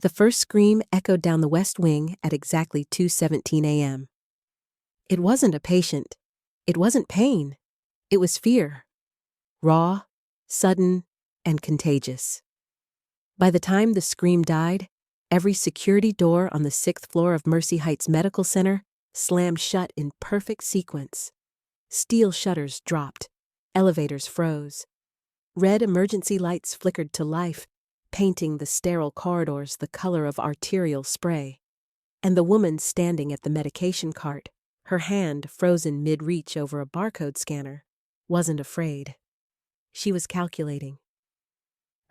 The first scream echoed down the west wing at exactly 2:17 a.m. It wasn't a patient. It wasn't pain. It was fear. Raw, sudden, and contagious. By the time the scream died, every security door on the 6th floor of Mercy Heights Medical Center slammed shut in perfect sequence. Steel shutters dropped. Elevators froze. Red emergency lights flickered to life, painting the sterile corridors the color of arterial spray. And the woman standing at the medication cart, her hand frozen mid-reach over a barcode scanner, wasn't afraid. She was calculating.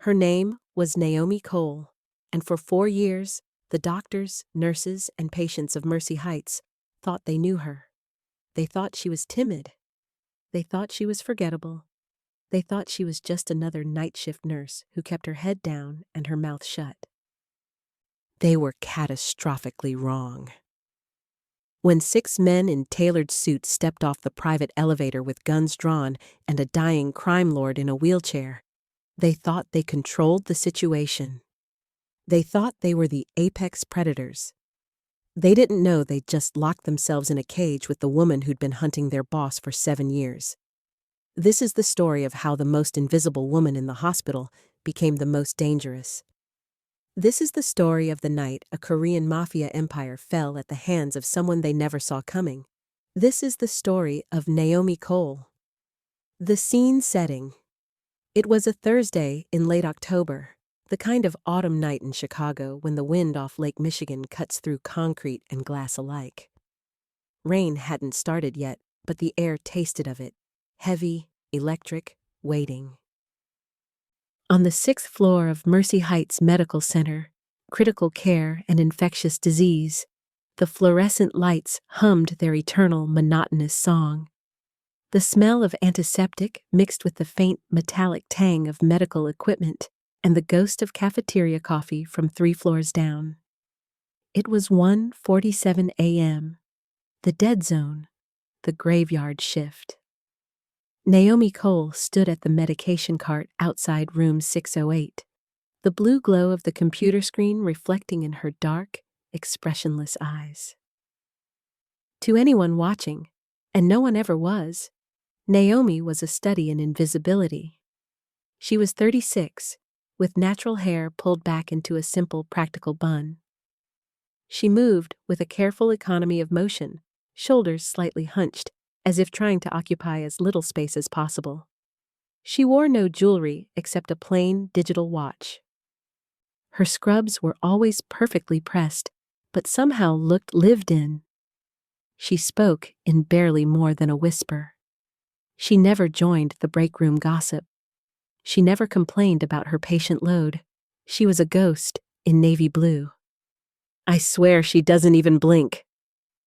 Her name was Naomi Cole, and for 4 years, the doctors, nurses, and patients of Mercy Heights thought they knew her. They thought she was timid. They thought she was forgettable. They thought she was just another night shift nurse who kept her head down and her mouth shut. They were catastrophically wrong. When 6 men in tailored suits stepped off the private elevator with guns drawn and a dying crime lord in a wheelchair, they thought they controlled the situation. They thought they were the apex predators. They didn't know they'd just locked themselves in a cage with the woman who'd been hunting their boss for 7 years. This is the story of how the most invisible woman in the hospital became the most dangerous. This is the story of the night a Korean Mafia empire fell at the hands of someone they never saw coming. This is the story of Naomi Cole. The scene setting. It was a Thursday in late October, the kind of autumn night in Chicago when the wind off Lake Michigan cuts through concrete and glass alike. Rain hadn't started yet, but the air tasted of it. Heavy, electric, waiting. On the 6th floor of Mercy Heights Medical Center, critical care and infectious disease, the fluorescent lights hummed their eternal monotonous song. The smell of antiseptic mixed with the faint metallic tang of medical equipment and the ghost of cafeteria coffee from 3 floors down. It was 1:47 a.m., the dead zone, the graveyard shift. Naomi Cole stood at the medication cart outside room 608, the blue glow of the computer screen reflecting in her dark, expressionless eyes. To anyone watching, and no one ever was, Naomi was a study in invisibility. She was 36, with natural hair pulled back into a simple, practical bun. She moved with a careful economy of motion, shoulders slightly hunched, as if trying to occupy as little space as possible. She wore no jewelry except a plain digital watch. Her scrubs were always perfectly pressed, but somehow looked lived in. She spoke in barely more than a whisper. She never joined the break room gossip. She never complained about her patient load. She was a ghost in navy blue. "I swear she doesn't even blink,"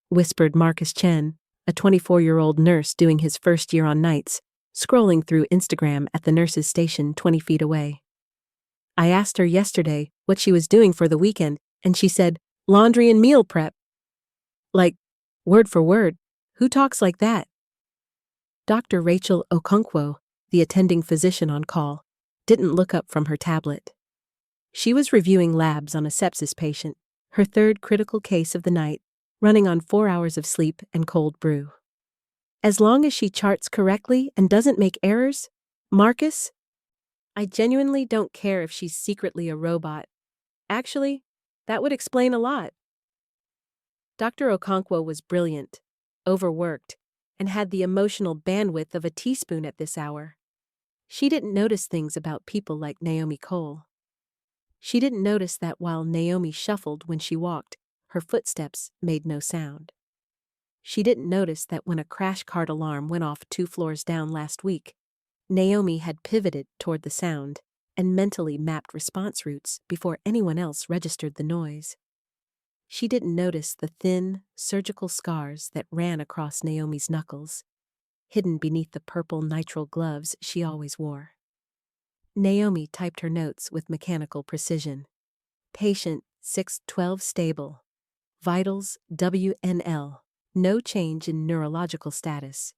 whispered Marcus Chen, a 24-year-old nurse doing his first year on nights, scrolling through Instagram at the nurse's station 20 feet away. "I asked her yesterday what she was doing for the weekend, and she said, laundry and meal prep." Like, word for word, who talks like that? Dr. Rachel Okonkwo, the attending physician on call, didn't look up from her tablet. She was reviewing labs on a sepsis patient, her 3rd critical case of the night, running on 4 hours of sleep and cold brew. "As long as she charts correctly and doesn't make errors, Marcus, I genuinely don't care if she's secretly a robot. Actually, that would explain a lot." Dr. Okonkwo was brilliant, overworked, and had the emotional bandwidth of a teaspoon at this hour. She didn't notice things about people like Naomi Cole. She didn't notice that while Naomi shuffled when she walked, her footsteps made no sound. She didn't notice that when a crash cart alarm went off 2 floors down last week, Naomi had pivoted toward the sound and mentally mapped response routes before anyone else registered the noise. She didn't notice the thin, surgical scars that ran across Naomi's knuckles, hidden beneath the purple nitrile gloves she always wore. Naomi typed her notes with mechanical precision. Patient 612 stable. Vitals WNL. No change in neurological status.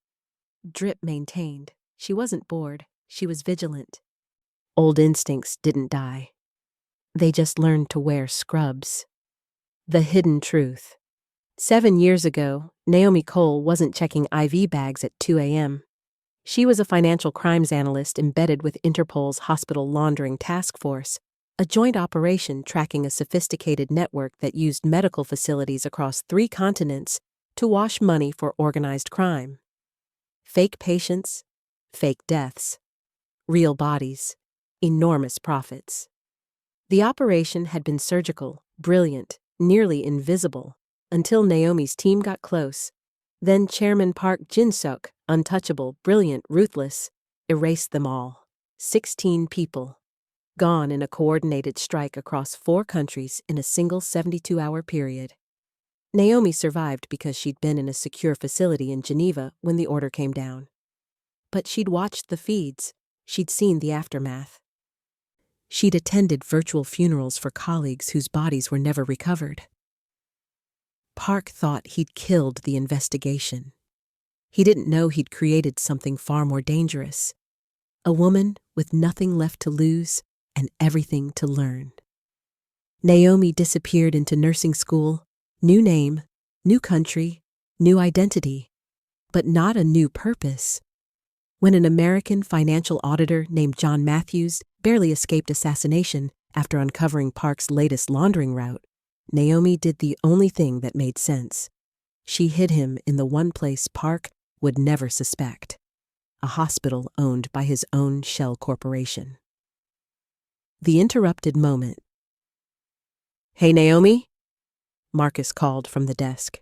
Drip maintained. She wasn't bored. She was vigilant. Old instincts didn't die. They just learned to wear scrubs. The hidden truth. 7 years ago, Naomi Cole wasn't checking IV bags at 2 a.m. She was a financial crimes analyst embedded with Interpol's Hospital Laundering Task Force, a joint operation tracking a sophisticated network that used medical facilities across 3 continents to wash money for organized crime. Fake patients, fake deaths, real bodies, enormous profits. The operation had been surgical, brilliant, nearly invisible, until Naomi's team got close. Then Chairman Park Jin-suk, untouchable, brilliant, ruthless, erased them all. 16 people. Gone in a coordinated strike across 4 countries in a single 72-hour period. Naomi survived because she'd been in a secure facility in Geneva when the order came down. But she'd watched the feeds. She'd seen the aftermath. She'd attended virtual funerals for colleagues whose bodies were never recovered. Park thought he'd killed the investigation. He didn't know he'd created something far more dangerous. A woman with nothing left to lose and everything to learn. Naomi disappeared into nursing school, new name, new country, new identity, but not a new purpose. When an American financial auditor named John Matthews barely escaped assassination after uncovering Park's latest laundering route, Naomi did the only thing that made sense. She hid him in the one place Park would never suspect, a hospital owned by his own shell corporation. The interrupted moment. "Hey, Naomi?" Marcus called from the desk.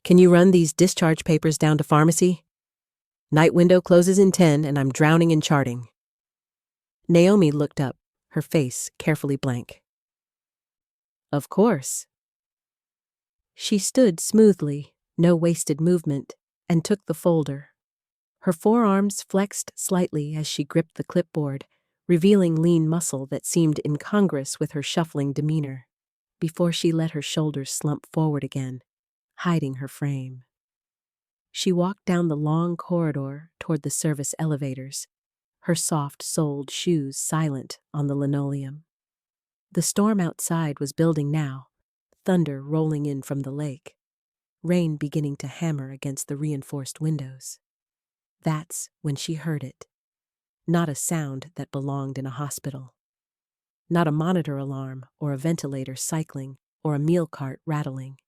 "Can you run these discharge papers down to pharmacy? Night window closes in 10 and I'm drowning in charting." Naomi looked up, her face carefully blank. "Of course." She stood smoothly, no wasted movement, and took the folder. Her forearms flexed slightly as she gripped the clipboard, revealing lean muscle that seemed incongruous with her shuffling demeanor, before she let her shoulders slump forward again, hiding her frame. She walked down the long corridor toward the service elevators, her soft-soled shoes silent on the linoleum. The storm outside was building now, thunder rolling in from the lake, rain beginning to hammer against the reinforced windows. That's when she heard it. Not a sound that belonged in a hospital. Not a monitor alarm or a ventilator cycling or a meal cart rattling.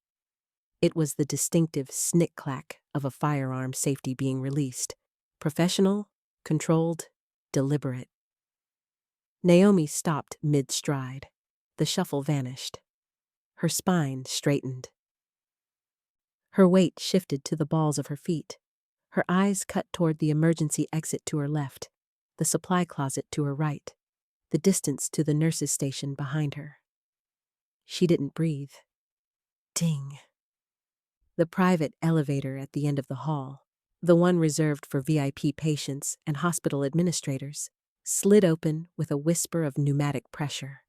It was the distinctive snick-clack of a firearm safety being released. Professional, controlled, deliberate. Naomi stopped mid-stride. The shuffle vanished. Her spine straightened. Her weight shifted to the balls of her feet. Her eyes cut toward the emergency exit to her left, the supply closet to her right, the distance to the nurse's station behind her. She didn't breathe. Ding. The private elevator at the end of the hall, the one reserved for VIP patients and hospital administrators, slid open with a whisper of pneumatic pressure.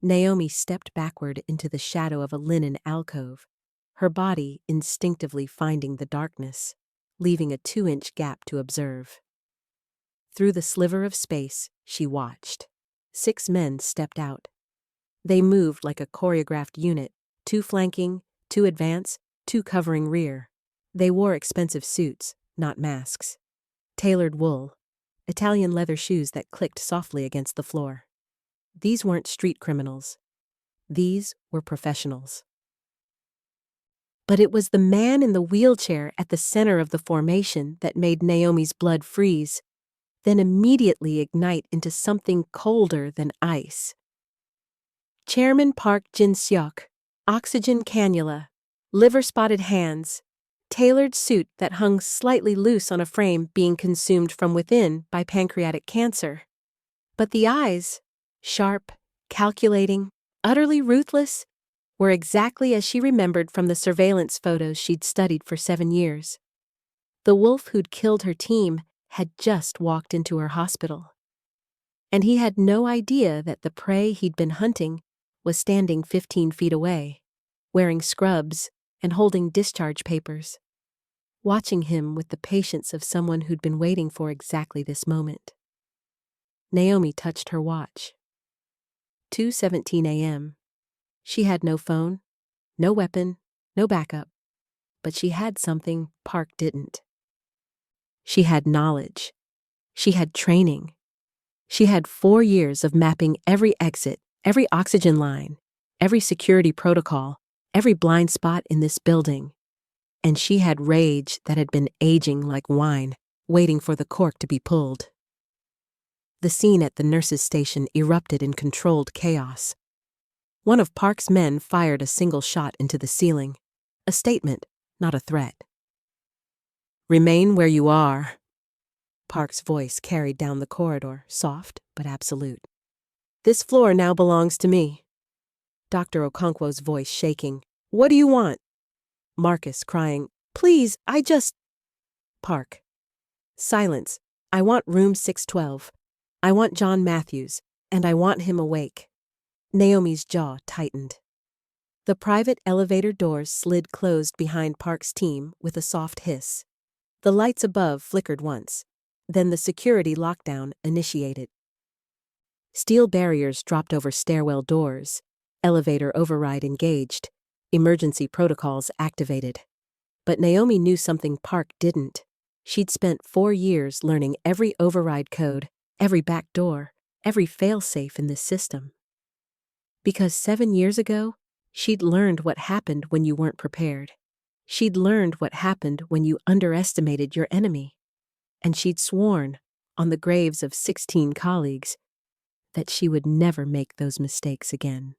Naomi stepped backward into the shadow of a linen alcove, her body instinctively finding the darkness, leaving a 2-inch gap to observe. Through the sliver of space, she watched. 6 men stepped out. They moved like a choreographed unit, 2 flanking, 2 advance, 2 covering rear. They wore expensive suits, not masks. Tailored wool, Italian leather shoes that clicked softly against the floor. These weren't street criminals. These were professionals. But it was the man in the wheelchair at the center of the formation that made Naomi's blood freeze, then immediately ignite into something colder than ice. Chairman Park Jin-suk, oxygen cannula, liver-spotted hands, tailored suit that hung slightly loose on a frame being consumed from within by pancreatic cancer. But the eyes, sharp, calculating, utterly ruthless, were exactly as she remembered from the surveillance photos she'd studied for 7 years. The wolf who'd killed her team had just walked into her hospital. And he had no idea that the prey he'd been hunting was standing 15 feet away, wearing scrubs and holding discharge papers, watching him with the patience of someone who'd been waiting for exactly this moment. Naomi touched her watch. 2:17 a.m. She had no phone, no weapon, no backup, but she had something Park didn't. She had knowledge. She had training. She had 4 years of mapping every exit, every oxygen line, every security protocol, every blind spot in this building. And she had rage that had been aging like wine, waiting for the cork to be pulled. The scene at the nurses' station erupted in controlled chaos. One of Park's men fired a single shot into the ceiling, a statement, not a threat. "Remain where you are." Park's voice carried down the corridor, soft but absolute. "This floor now belongs to me." Dr. Okonkwo's voice shaking. "What do you want?" Marcus crying, "Please, I just—" Park. "Silence. I want room 612. I want John Matthews, and I want him awake." Naomi's jaw tightened. The private elevator doors slid closed behind Park's team with a soft hiss. The lights above flickered once. Then the security lockdown initiated. Steel barriers dropped over stairwell doors. Elevator override engaged. Emergency protocols activated. But Naomi knew something Park didn't. She'd spent 4 years learning every override code, every back door, every failsafe in this system. Because 7 years ago, she'd learned what happened when you weren't prepared. She'd learned what happened when you underestimated your enemy. And she'd sworn, on the graves of 16 colleagues, that she would never make those mistakes again.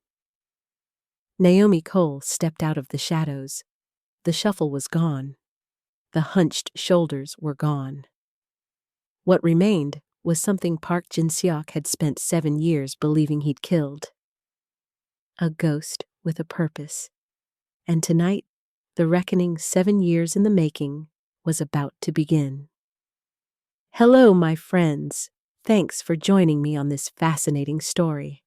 Naomi Cole stepped out of the shadows. The shuffle was gone. The hunched shoulders were gone. What remained was something Park Jin-seok had spent 7 years believing he'd killed. A ghost with a purpose. And tonight, the reckoning 7 years in the making was about to begin. Hello, my friends. Thanks for joining me on this fascinating story.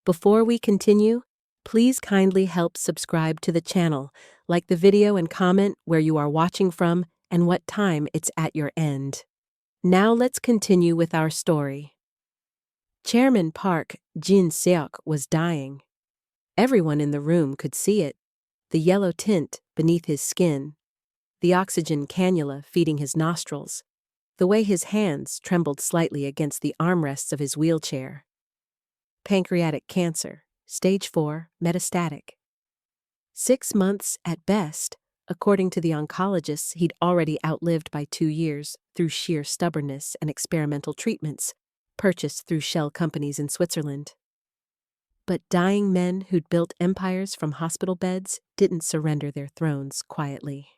Before we continue, please kindly help subscribe to the channel, like the video and comment where you are watching from and what time it's at your end. Now let's continue with our story. Chairman Park Jin-seok was dying. Everyone in the room could see it, the yellow tint beneath his skin, the oxygen cannula feeding his nostrils, the way his hands trembled slightly against the armrests of his wheelchair. Pancreatic cancer, stage 4, metastatic. 6 months at best, according to the oncologists he'd already outlived by 2 years through sheer stubbornness and experimental treatments, purchased through shell companies in Switzerland. But dying men who'd built empires from hospital beds didn't surrender their thrones quietly.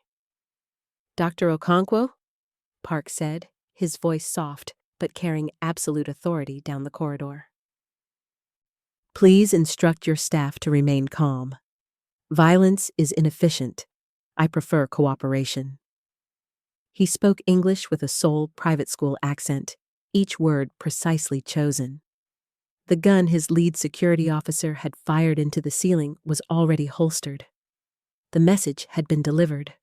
"Dr. Okonkwo?" Park said, his voice soft but carrying absolute authority down the corridor. "Please instruct your staff to remain calm. Violence is inefficient. I prefer cooperation." He spoke English with a Seoul private school accent, each word precisely chosen. The gun his lead security officer had fired into the ceiling was already holstered. The message had been delivered.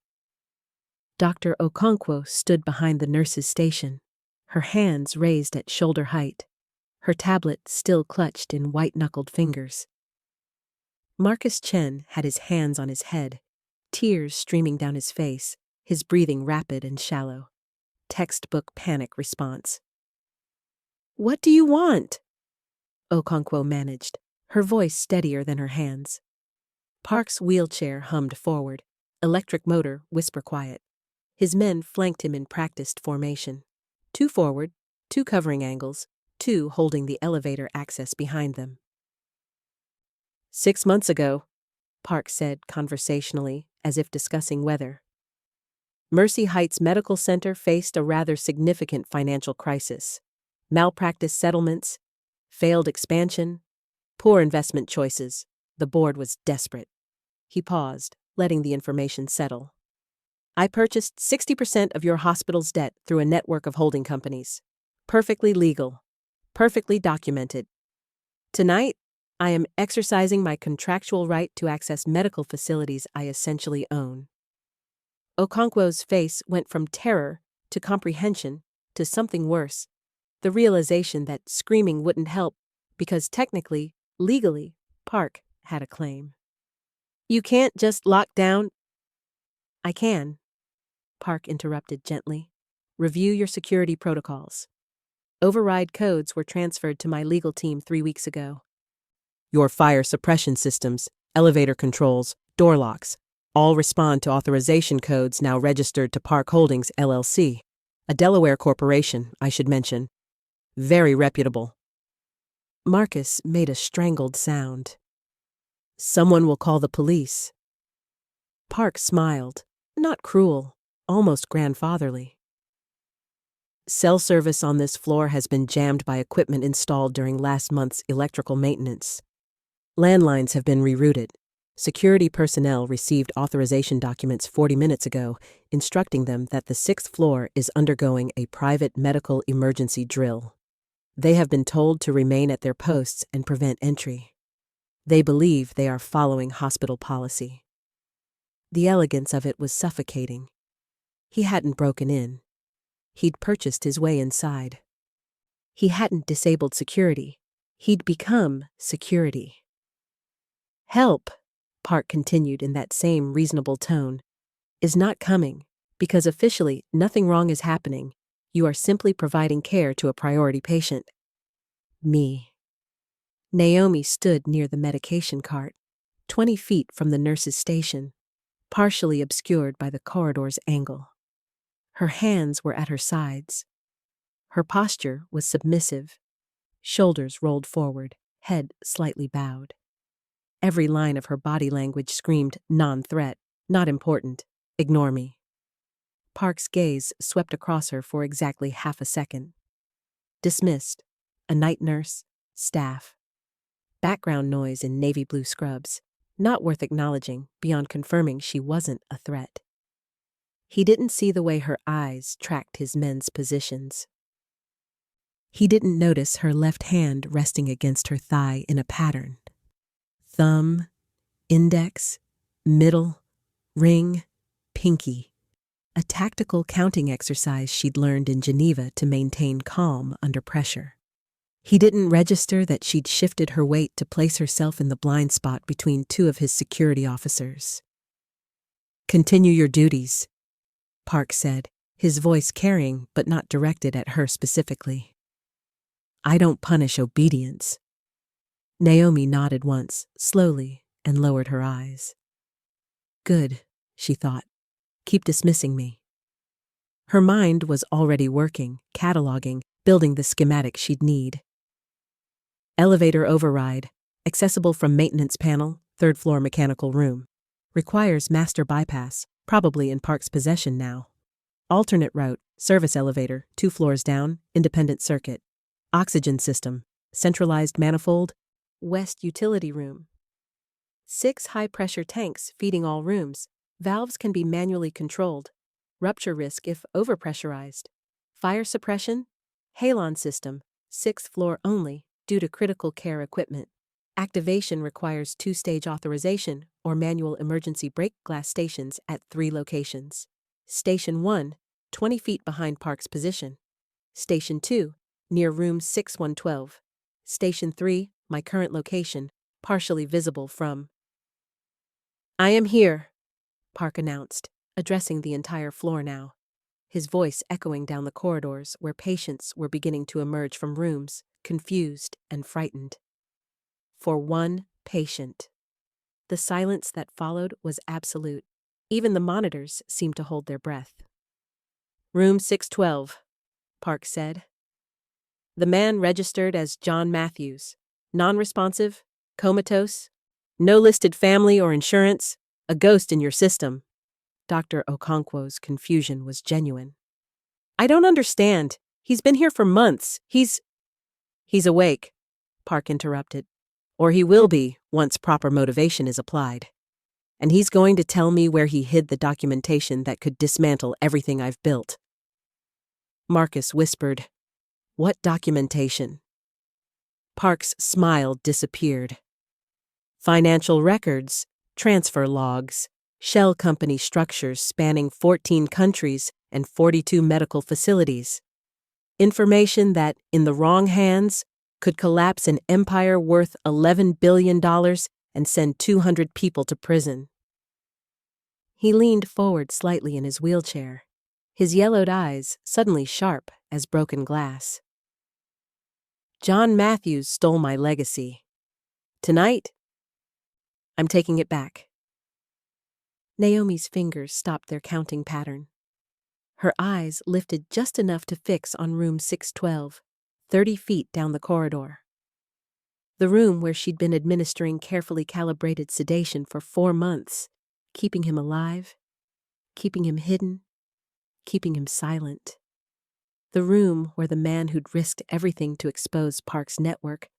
Dr. Okonkwo stood behind the nurse's station, her hands raised at shoulder height, her tablet still clutched in white-knuckled fingers. Marcus Chen had his hands on his head, tears streaming down his face, his breathing rapid and shallow. Textbook panic response. "What do you want?" Okonkwo managed, her voice steadier than her hands. Park's wheelchair hummed forward, electric motor whisper quiet. His men flanked him in practiced formation. 2 forward, 2 covering angles, 2 holding the elevator access behind them. 6 months ago, Park said conversationally, as if discussing weather, Mercy Heights Medical Center faced a rather significant financial crisis. Malpractice settlements, failed expansion, poor investment choices. The board was desperate. He paused, letting the information settle. "I purchased 60% of your hospital's debt through a network of holding companies. Perfectly legal. Perfectly documented. Tonight, I am exercising my contractual right to access medical facilities I essentially own." Okonkwo's face went from terror to comprehension to something worse, the realization that screaming wouldn't help because technically Legally, Park had a claim. You can't just lock down. I can, Park interrupted gently. Review your security protocols. Override codes were transferred to my legal team 3 weeks ago. Your fire suppression systems, elevator controls, door locks, all respond to authorization codes now registered to Park Holdings, LLC, a Delaware corporation, I should mention. Very reputable. Marcus made a strangled sound. Someone will call the police. Park smiled, not cruel, almost grandfatherly. Cell service on this floor has been jammed by equipment installed during last month's electrical maintenance. Landlines have been rerouted. Security personnel received authorization documents 40 minutes ago, instructing them that the 6th floor is undergoing a private medical emergency drill. They have been told to remain at their posts and prevent entry. They believe they are following hospital policy. The elegance of it was suffocating. He hadn't broken in. He'd purchased his way inside. He hadn't disabled security. He'd become security. Help, Park continued in that same reasonable tone, is not coming, because officially nothing wrong is happening. You are simply providing care to a priority patient. Me. Naomi stood near the medication cart, 20 feet from the nurse's station, partially obscured by the corridor's angle. Her hands were at her sides. Her posture was submissive, shoulders rolled forward, head slightly bowed. Every line of her body language screamed non-threat, not important, ignore me. Park's gaze swept across her for exactly half a second. Dismissed, a night nurse, staff. Background noise in navy blue scrubs, not worth acknowledging beyond confirming she wasn't a threat. He didn't see the way her eyes tracked his men's positions. He didn't notice her left hand resting against her thigh in a pattern. Thumb, index, middle, ring, pinky. A tactical counting exercise she'd learned in Geneva to maintain calm under pressure. He didn't register that she'd shifted her weight to place herself in the blind spot between 2 of his security officers. Continue your duties, Park said, his voice carrying but not directed at her specifically. I don't punish obedience. Naomi nodded once, slowly, and lowered her eyes. Good, she thought. Keep dismissing me. Her mind was already working, cataloging, building the schematic she'd need. Elevator override, accessible from maintenance panel, 3rd floor mechanical room. Requires master bypass, probably in Park's possession now. Alternate route, service elevator, 2 floors down, independent circuit. Oxygen system, centralized manifold, west utility room. 6 high-pressure tanks feeding all rooms. Valves can be manually controlled. Rupture risk if overpressurized. Fire suppression, halon system, 6th floor only, due to critical care equipment. Activation requires 2-stage authorization or manual emergency break glass stations at 3 locations. Station 1, 20 feet behind Park's position. Station 2, near room 6112. Station 3, my current location, partially visible from. I am here, Park announced, addressing the entire floor now, his voice echoing down the corridors where patients were beginning to emerge from rooms, confused and frightened. For one patient. The silence that followed was absolute. Even the monitors seemed to hold their breath. Room 612, Park said. The man registered as John Matthews. Non-responsive, comatose, no listed family or insurance, a ghost in your system. Dr. Okonkwo's confusion was genuine. I don't understand. He's been here for months. He's awake, Park interrupted. Or he will be once proper motivation is applied. And he's going to tell me where he hid the documentation that could dismantle everything I've built. Marcus whispered, What documentation? Park's smile disappeared. Financial records, transfer logs, shell company structures spanning 14 countries and 42 medical facilities. Information that, in the wrong hands, could collapse an empire worth $11 billion and send 200 people to prison. He leaned forward slightly in his wheelchair, his yellowed eyes suddenly sharp as broken glass. John Matthews stole my legacy. Tonight, I'm taking it back. Naomi's fingers stopped their counting pattern. Her eyes lifted just enough to fix on room 612, 30 feet down the corridor. The room where she'd been administering carefully calibrated sedation for 4 months, keeping him alive, keeping him hidden, keeping him silent. The room where the man who'd risked everything to expose Park's network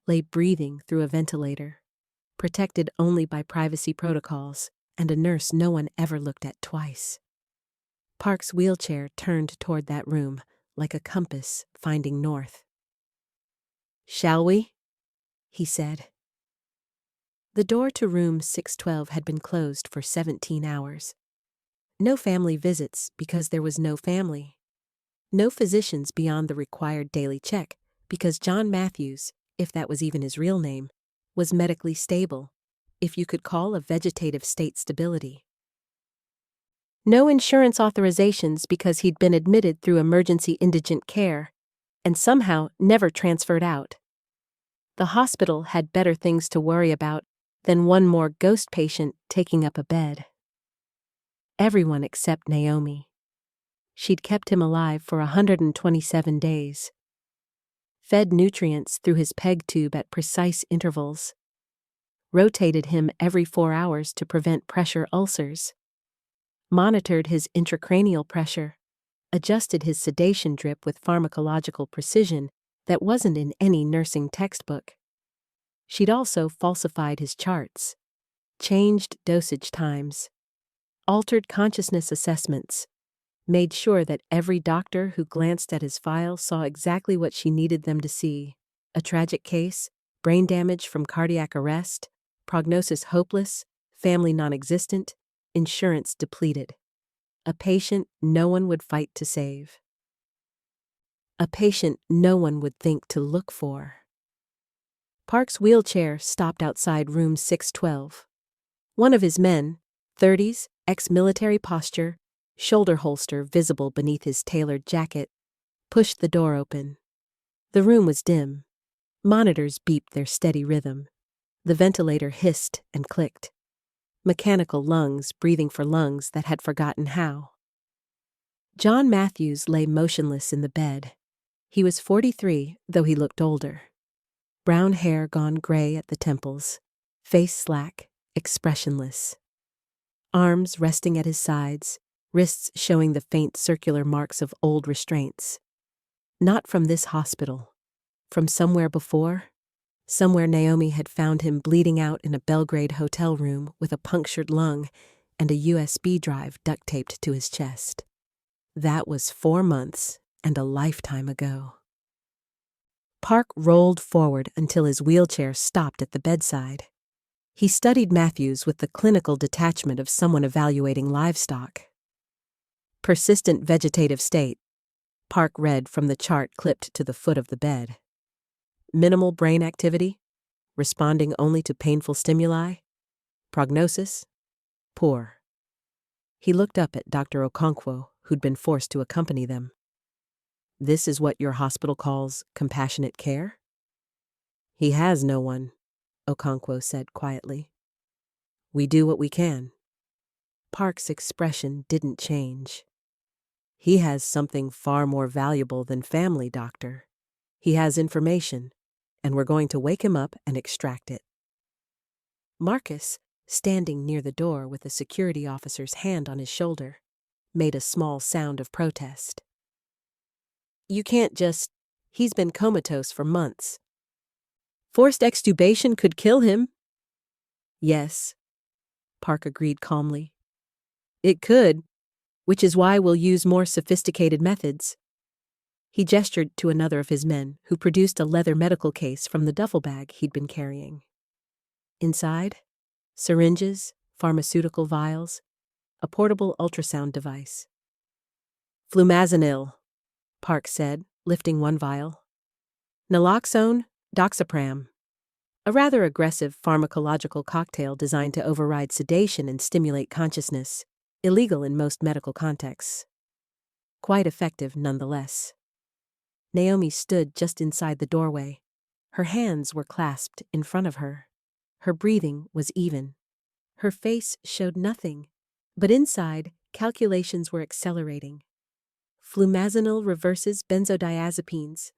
lay breathing through a ventilator, protected only by privacy protocols and a nurse no one ever looked at twice. Park's wheelchair turned toward that room like a compass finding north. "Shall we?" he said. The door to room 612 had been closed for 17 hours. No family visits because there was no family. No physicians beyond the required daily check because John Matthews, if that was even his real name, was medically stable, if you could call a vegetative state stability. No insurance authorizations because he'd been admitted through emergency indigent care and somehow never transferred out. The hospital had better things to worry about than one more ghost patient taking up a bed. Everyone except Naomi. She'd kept him alive for 127 days. Fed nutrients through his peg tube at precise intervals. Rotated him every 4 hours to prevent pressure ulcers. Monitored his intracranial pressure. Adjusted his sedation drip with pharmacological precision that wasn't in any nursing textbook. She'd also falsified his charts, changed dosage times, altered consciousness assessments, made sure that every doctor who glanced at his file saw exactly what she needed them to see: a tragic case, brain damage from cardiac arrest, prognosis hopeless, family non-existent, insurance depleted. A patient no one would fight to save. A patient no one would think to look for. Park's wheelchair stopped outside room 612. One of his men, 30s, ex-military posture, shoulder holster visible beneath his tailored jacket, pushed the door open. The room was dim. Monitors beeped their steady rhythm. The ventilator hissed and clicked. Mechanical lungs breathing for lungs that had forgotten how. John Matthews lay motionless in the bed. He was 43, though he looked older. Brown hair gone gray at the temples, face slack, expressionless. Arms resting at his sides, wrists showing the faint circular marks of old restraints. Not from this hospital. From somewhere before. Somewhere Naomi had found him bleeding out in a Belgrade hotel room with a punctured lung and a USB drive duct-taped to his chest. That was 4 months and a lifetime ago. Park rolled forward until his wheelchair stopped at the bedside. He studied Matthews with the clinical detachment of someone evaluating livestock. Persistent vegetative state, Park read from the chart clipped to the foot of the bed. Minimal brain activity, responding only to painful stimuli. Prognosis, poor. He looked up at Dr. Okonkwo, who'd been forced to accompany them. "This is what your hospital calls compassionate care?" "He has no one," Okonkwo said quietly. "We do what we can." Park's expression didn't change. "He has something far more valuable than family, doctor. He has information, and we're going to wake him up and extract it." Marcus, standing near the door with a security officer's hand on his shoulder, made a small sound of protest. "You can't just... He's been comatose for months. Forced extubation could kill him." "Yes," Park agreed calmly. "It could, which is why we'll use more sophisticated methods." He gestured to another of his men, who produced a leather medical case from the duffel bag he'd been carrying. Inside, syringes, pharmaceutical vials, a portable ultrasound device. "Flumazenil," Park said, lifting one vial. Naloxone, doxapram. A rather aggressive pharmacological cocktail designed to override sedation and stimulate consciousness, illegal in most medical contexts. Quite effective nonetheless. Naomi stood just inside the doorway. Her hands were clasped in front of her. Her breathing was even. Her face showed nothing, but inside, calculations were accelerating. Flumazenil reverses benzodiazepines.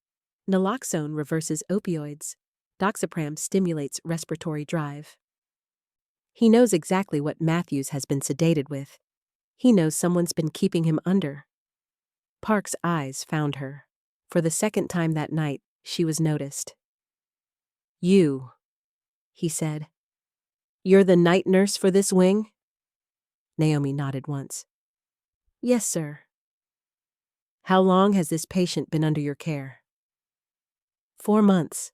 Naloxone reverses opioids. Doxapram stimulates respiratory drive. He knows exactly what Matthews has been sedated with. He knows someone's been keeping him under. Park's eyes found her. For the second time that night, she was noticed. "You," he said. "You're the night nurse for this wing?" Naomi nodded once. "Yes, sir." "How long has this patient been under your care?" 4 months,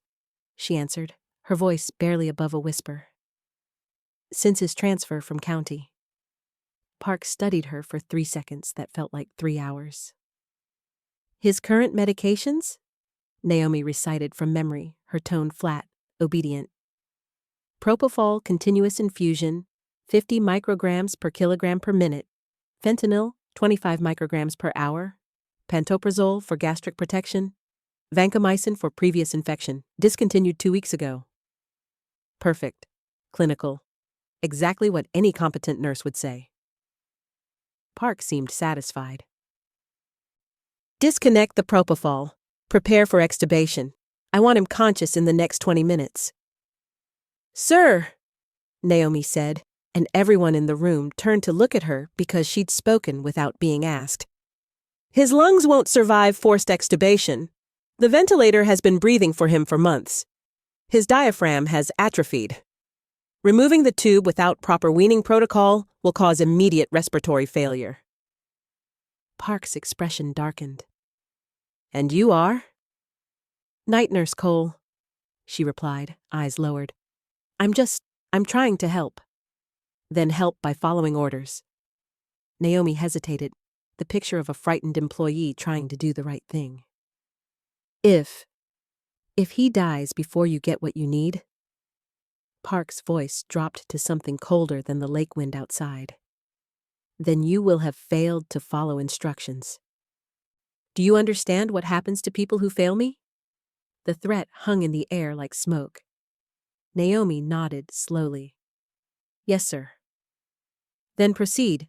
she answered, her voice barely above a whisper. "Since his transfer from county." Park studied her for 3 seconds that felt like 3 hours. "His current medications?" Naomi recited from memory, her tone flat, obedient. "Propofol continuous infusion, 50 micrograms per kilogram per minute. Fentanyl, 25 micrograms per hour. Pantoprazole for gastric protection. Vancomycin for previous infection, discontinued 2 weeks ago." "Perfect. Clinical. Exactly what any competent nurse would say." Park seemed satisfied. "Disconnect the propofol. Prepare for extubation. I want him conscious in the next 20 minutes. "Sir," Naomi said, and everyone in the room turned to look at her because she'd spoken without being asked. "His lungs won't survive forced extubation. The ventilator has been breathing for him for months. His diaphragm has atrophied. Removing the tube without proper weaning protocol will cause immediate respiratory failure." Park's expression darkened. "And you are?" "Night Nurse Cole," she replied, eyes lowered. I'm trying to help." "Then help by following orders." Naomi hesitated, the picture of a frightened employee trying to do the right thing. If he dies before you get what you need." Park's voice dropped to something colder than the lake wind outside. "Then you will have failed to follow instructions. Do you understand what happens to people who fail me?" The threat hung in the air like smoke. Naomi nodded slowly. "Yes, sir." "Then proceed."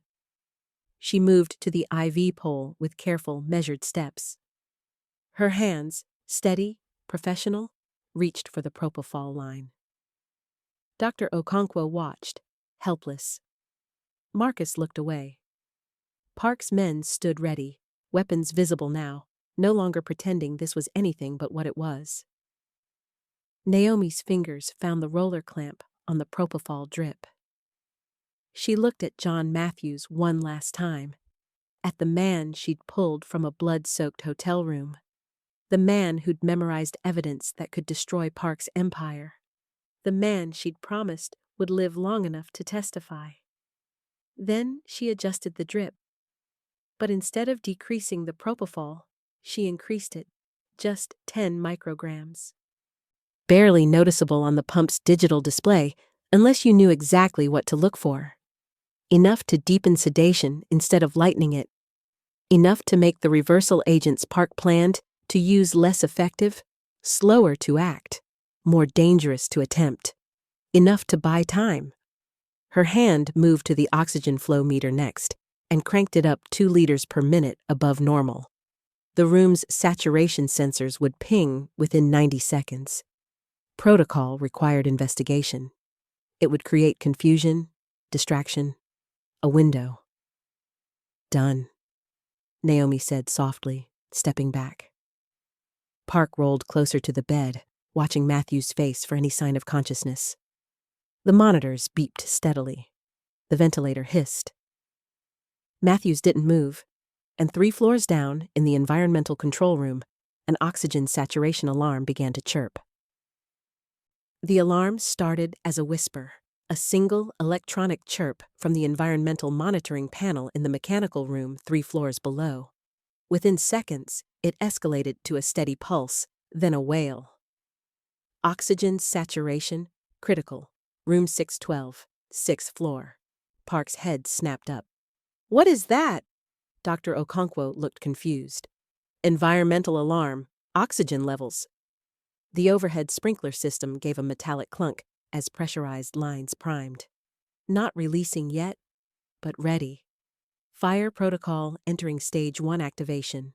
She moved to the IV pole with careful, measured steps. Her hands, steady, professional, reached for the propofol line. Dr. Okonkwo watched, helpless. Marcus looked away. Park's men stood ready, weapons visible now, no longer pretending this was anything but what it was. Naomi's fingers found the roller clamp on the propofol drip. She looked at John Matthews one last time, at the man she'd pulled from a blood-soaked hotel room, the man who'd memorized evidence that could destroy Park's empire, the man she'd promised would live long enough to testify. Then she adjusted the drip. But instead of decreasing the propofol, she increased it, just 10 micrograms. Barely noticeable on the pump's digital display unless you knew exactly what to look for. Enough to deepen sedation instead of lightening it. Enough to make the reversal agents Park planned to use less effective, slower to act, more dangerous to attempt. Enough to buy time. Her hand moved to the oxygen flow meter next and cranked it up 2 liters per minute above normal. The room's saturation sensors would ping within 90 seconds. Protocol required investigation. It would create confusion, distraction, a window. "Done," Naomi said softly, stepping back. Park rolled closer to the bed, watching Matthew's face for any sign of consciousness. The monitors beeped steadily. The ventilator hissed. Matthews didn't move, and 3 floors down, in the environmental control room, an oxygen saturation alarm began to chirp. The alarm started as a whisper, a single electronic chirp from the environmental monitoring panel in the mechanical room 3 floors below. Within seconds, it escalated to a steady pulse, then a wail. Oxygen saturation, critical. Room 612, 6th floor. Park's head snapped up. What is that? Dr. Okonkwo looked confused. Environmental alarm, oxygen levels. The overhead sprinkler system gave a metallic clunk as pressurized lines primed. Not releasing yet, but ready. Fire protocol entering stage 1 activation.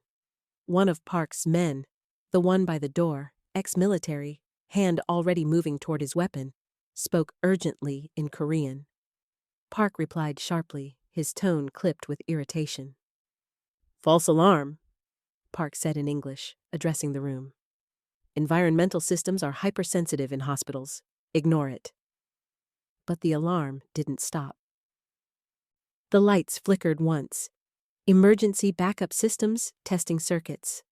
One of Park's men, the one by the door, ex-military, hand already moving toward his weapon, spoke urgently in Korean. Park replied sharply, his tone clipped with irritation. False alarm, Park said in English, addressing the room. Environmental systems are hypersensitive in hospitals. Ignore it. But the alarm didn't stop. The lights flickered once. Emergency backup systems testing circuits.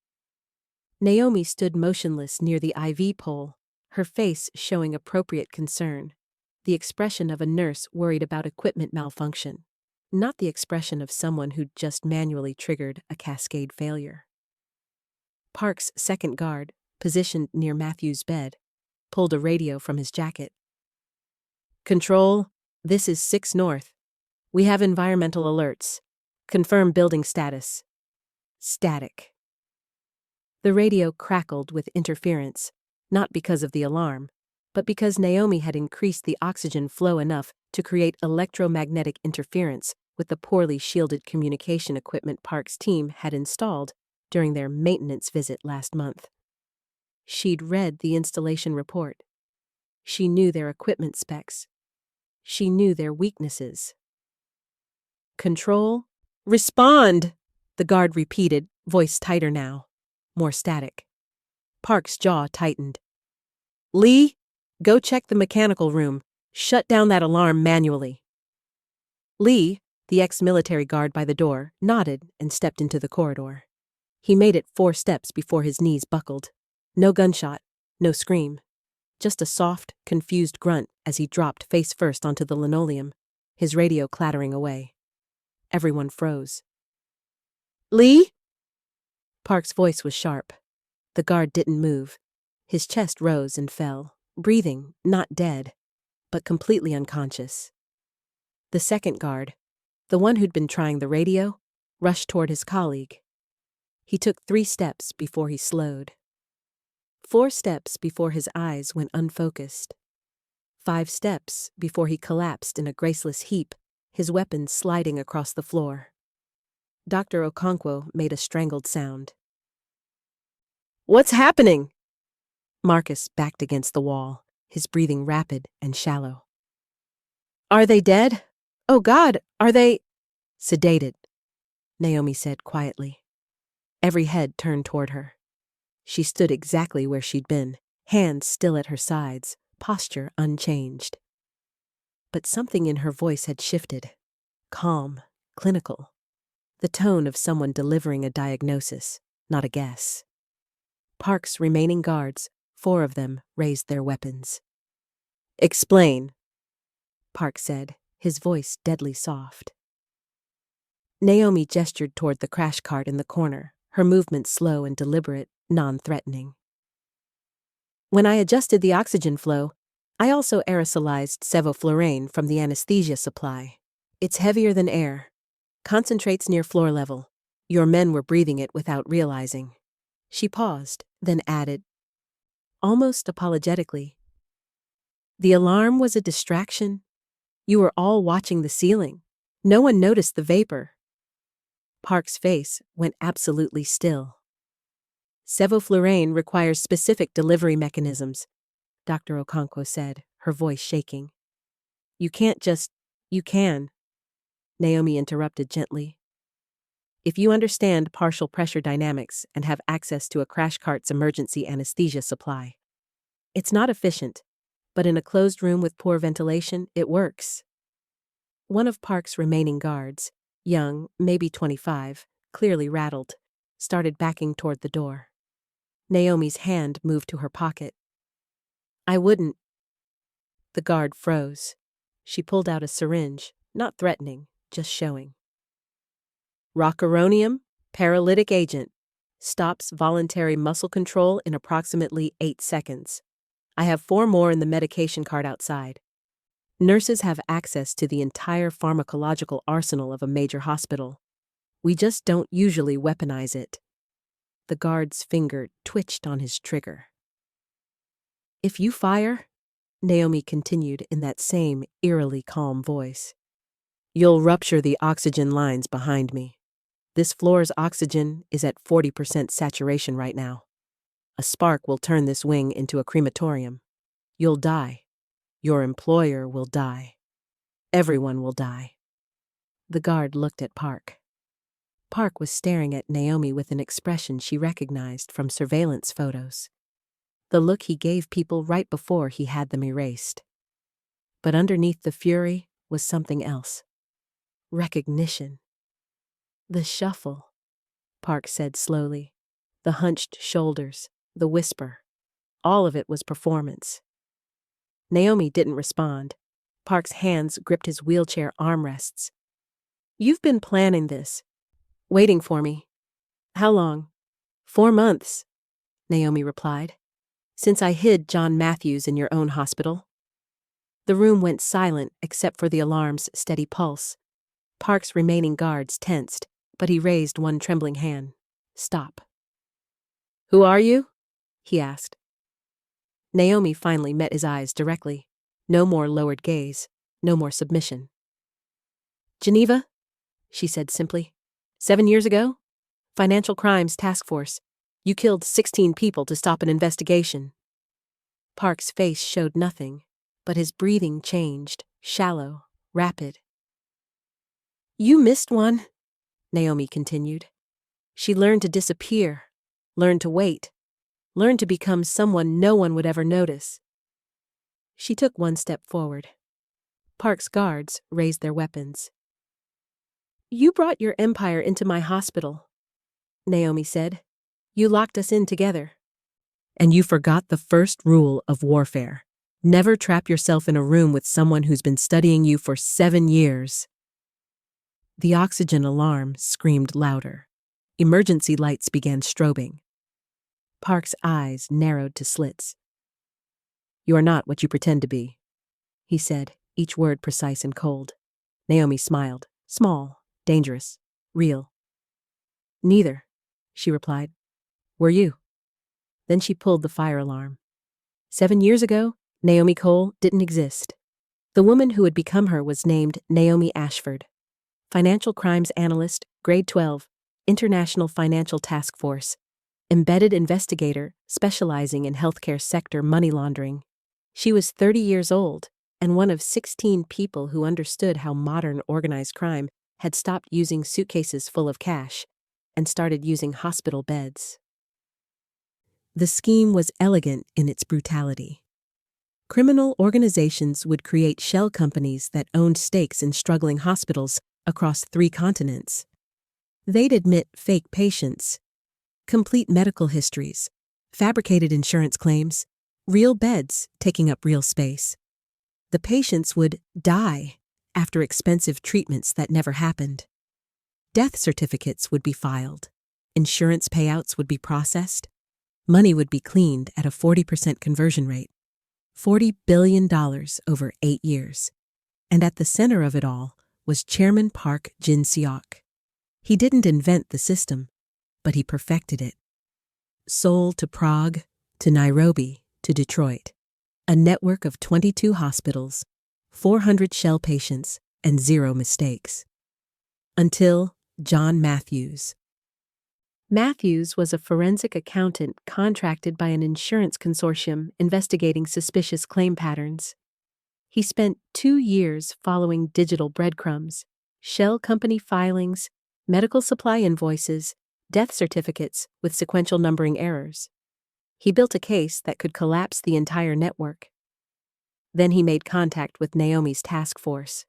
Naomi stood motionless near the IV pole, her face showing appropriate concern, the expression of a nurse worried about equipment malfunction, not the expression of someone who'd just manually triggered a cascade failure. Park's second guard, positioned near Matthew's bed, pulled a radio from his jacket. Control, this is 6 North. We have environmental alerts. Confirm building status. Static. The radio crackled with interference, not because of the alarm, but because Naomi had increased the oxygen flow enough to create electromagnetic interference with the poorly shielded communication equipment Park's team had installed during their maintenance visit last month. She'd read the installation report. She knew their equipment specs. She knew their weaknesses. Control, respond, the guard repeated, voice tighter now, more static. Park's jaw tightened. Lee, go check the mechanical room. Shut down that alarm manually. Lee, the ex-military guard by the door, nodded and stepped into the corridor. He made it 4 steps before his knees buckled. No gunshot, no scream. Just a soft, confused grunt as he dropped face first onto the linoleum, his radio clattering away. Everyone froze. Lee? Park's voice was sharp. The guard didn't move. His chest rose and fell, breathing, not dead, but completely unconscious. The second guard, the one who'd been trying the radio, rushed toward his colleague. He took 3 steps before he slowed. 4 steps before his eyes went unfocused. 5 steps before he collapsed in a graceless heap, his weapon sliding across the floor. Dr. Okonkwo made a strangled sound. What's happening? Marcus backed against the wall, his breathing rapid and shallow. Are they dead? Oh God, are they? Sedated, Naomi said quietly. Every head turned toward her. She stood exactly where she'd been, hands still at her sides, posture unchanged. But something in her voice had shifted. Calm, clinical. The tone of someone delivering a diagnosis, not a guess. Park's remaining guards, 4 of them, raised their weapons. Explain, Park said, his voice deadly soft. Naomi gestured toward the crash cart in the corner, her movement slow and deliberate, non-threatening. When I adjusted the oxygen flow, I also aerosolized sevoflurane from the anesthesia supply. It's heavier than air. Concentrates near floor level. Your men were breathing it without realizing. She paused, then added, almost apologetically, the alarm was a distraction. You were all watching the ceiling. No one noticed the vapor. Park's face went absolutely still. Sevoflurane requires specific delivery mechanisms, Dr. Okonkwo said, her voice shaking. You can't just, you can, Naomi interrupted gently. If you understand partial pressure dynamics and have access to a crash cart's emergency anesthesia supply. It's not efficient, but in a closed room with poor ventilation, it works. One of Park's remaining guards, young, maybe 25, clearly rattled, started backing toward the door. Naomi's hand moved to her pocket. I wouldn't. The guard froze. She pulled out a syringe, not threatening, just showing. Rocuronium, paralytic agent, Stops voluntary muscle control in approximately 8 seconds. I have 4 more in the medication cart outside. Nurses have access to the entire pharmacological arsenal of a major hospital. We just don't usually weaponize it. The guard's finger twitched on his trigger. If you fire, Naomi continued in that same eerily calm voice, you'll rupture the oxygen lines behind me. This floor's oxygen is at 40% saturation right now. A spark will turn this wing into a crematorium. You'll die. Your employer will die. Everyone will die. The guard looked at Park. Park was staring at Naomi with an expression she recognized from surveillance photos. The look he gave people right before he had them erased. But underneath the fury was something else. Recognition. The shuffle, Park said slowly. The hunched shoulders, the whisper. All of it was performance. Naomi didn't respond. Park's hands gripped his wheelchair armrests. You've been planning this. Waiting for me. How long? 4 months, Naomi replied. Since I hid John Matthews in your own hospital. The room went silent except for the alarm's steady pulse. Park's remaining guards tensed, but he raised one trembling hand. Stop. Who are you? He asked. Naomi finally met his eyes directly. No more lowered gaze, no more submission. Geneva, she said simply. 7 years ago? Financial Crimes Task Force. You killed 16 people to stop an investigation. Park's face showed nothing, but his breathing changed, shallow, rapid. You missed one, Naomi continued. She learned to disappear, learned to wait, learned to become someone no one would ever notice. She took one step forward. Park's guards raised their weapons. You brought your empire into my hospital, Naomi said. You locked us in together. And you forgot the first rule of warfare. Never trap yourself in a room with someone who's been studying you for 7 years. The oxygen alarm screamed louder. Emergency lights began strobing. Park's eyes narrowed to slits. You are not what you pretend to be, he said, each word precise and cold. Naomi smiled. Small, dangerous, real. Neither, she replied. Were you? Then she pulled the fire alarm. 7 years ago, Naomi Cole didn't exist. The woman who had become her was named Naomi Ashford. Financial crimes analyst, grade 12, International Financial Task Force, embedded investigator specializing in healthcare sector money laundering. She was 30 years old and one of 16 people who understood how modern organized crime had stopped using suitcases full of cash and started using hospital beds. The scheme was elegant in its brutality. Criminal organizations would create shell companies that owned stakes in struggling hospitals across 3 continents. They'd admit fake patients, complete medical histories, fabricated insurance claims, real beds taking up real space. The patients would die after expensive treatments that never happened. Death certificates would be filed. Insurance payouts would be processed. Money would be cleaned at a 40% conversion rate. $40 billion over 8 years. And at the center of it all was Chairman Park Jin-seok. He didn't invent the system, but he perfected it. Seoul to Prague, to Nairobi, to Detroit. A network of 22 hospitals, 400 shell patients, and 0 mistakes. Until John Matthews. Matthews was a forensic accountant contracted by an insurance consortium investigating suspicious claim patterns. He spent 2 years following digital breadcrumbs, shell company filings, medical supply invoices, death certificates with sequential numbering errors. He built a case that could collapse the entire network. Then he made contact with Naomi's task force.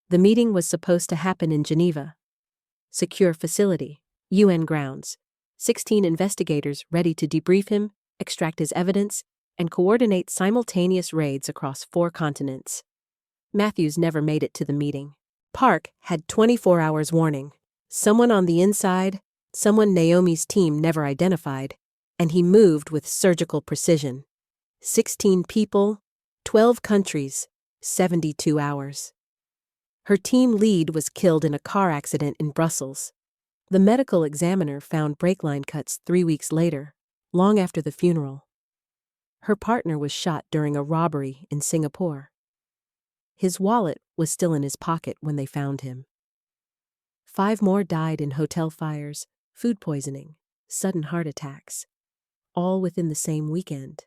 The meeting was supposed to happen in Geneva. Secure facility, UN grounds, 16 investigators ready to debrief him, extract his evidence, and coordinate simultaneous raids across 4 continents. Matthews never made it to the meeting. Park had 24 hours warning. Someone on the inside, someone Naomi's team never identified, and he moved with surgical precision. 16 people, 12 countries, 72 hours. Her team lead was killed in a car accident in Brussels. The medical examiner found brake line cuts 3 weeks later, long after the funeral. Her partner was shot during a robbery in Singapore. His wallet was still in his pocket when they found him. 5 more died in hotel fires, food poisoning, sudden heart attacks, all within the same weekend.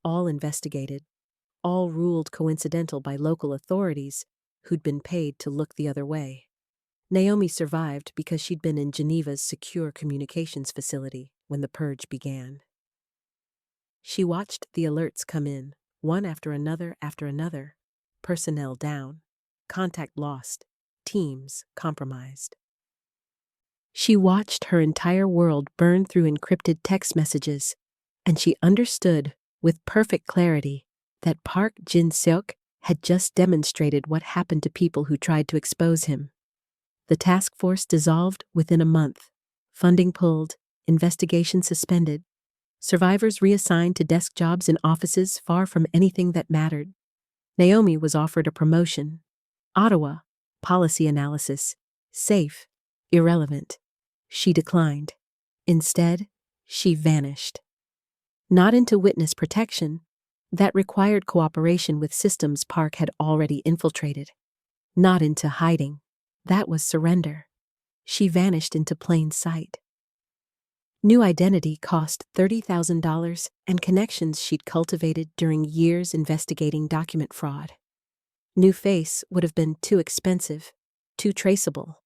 All investigated, all ruled coincidental by local authorities who'd been paid to look the other way. Naomi survived because she'd been in Geneva's secure communications facility when the purge began. She watched the alerts come in, one after another, personnel down, contact lost, teams compromised. She watched her entire world burn through encrypted text messages, and she understood with perfect clarity that Park Jin-seok had just demonstrated what happened to people who tried to expose him. The task force dissolved within a month, funding pulled, investigation suspended, survivors reassigned to desk jobs in offices far from anything that mattered. Naomi was offered a promotion. Ottawa, policy analysis, safe, irrelevant. She declined. Instead, she vanished. Not into witness protection. That required cooperation with systems Park had already infiltrated. Not into hiding. That was surrender. She vanished into plain sight. New identity cost $30,000 and connections she'd cultivated during years investigating document fraud. New face would have been too expensive, too traceable.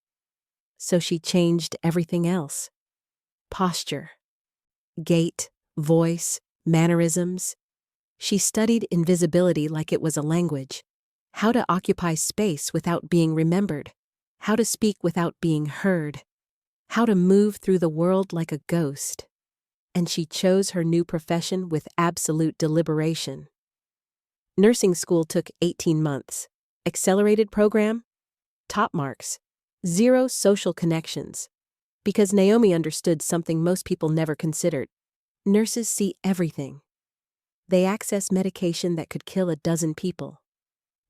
So she changed everything else. Posture, gait, voice, mannerisms. She studied invisibility like it was a language. How to occupy space without being remembered. How to speak without being heard. How to move through the world like a ghost. And she chose her new profession with absolute deliberation. Nursing school took 18 months. Accelerated program? Top marks. 0 social connections. Because Naomi understood something most people never considered. Nurses see everything. They access medication that could kill a dozen people.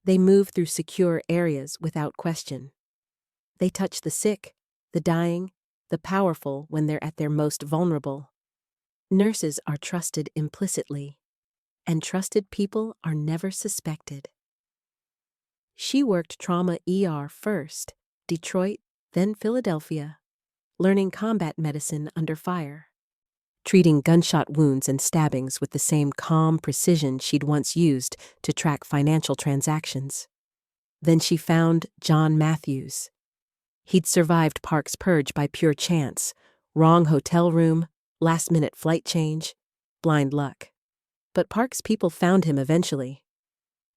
They move through secure areas without question. They touch the sick, the dying, the powerful when they're at their most vulnerable. Nurses are trusted implicitly, and trusted people are never suspected. She worked trauma ER first, Detroit, then Philadelphia, learning combat medicine under fire, treating gunshot wounds and stabbings with the same calm precision she'd once used to track financial transactions. Then she found John Matthews. He'd survived Park's purge by pure chance, wrong hotel room, last-minute flight change, blind luck. But Park's people found him eventually.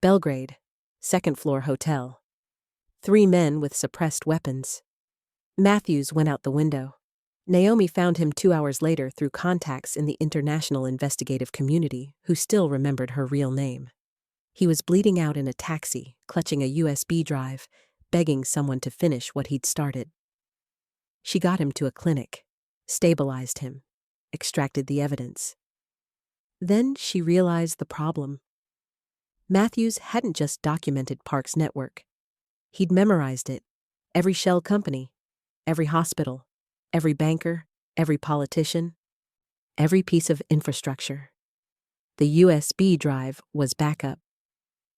Belgrade, second-floor hotel. 3 men with suppressed weapons. Matthews went out the window. Naomi found him 2 hours later through contacts in the international investigative community who still remembered her real name. He was bleeding out in a taxi, clutching a USB drive, begging someone to finish what he'd started. She got him to a clinic, stabilized him, extracted the evidence. Then she realized the problem. Matthews hadn't just documented Park's network. He'd memorized it. Every shell company, every hospital, every banker, every politician, every piece of infrastructure. The USB drive was backup.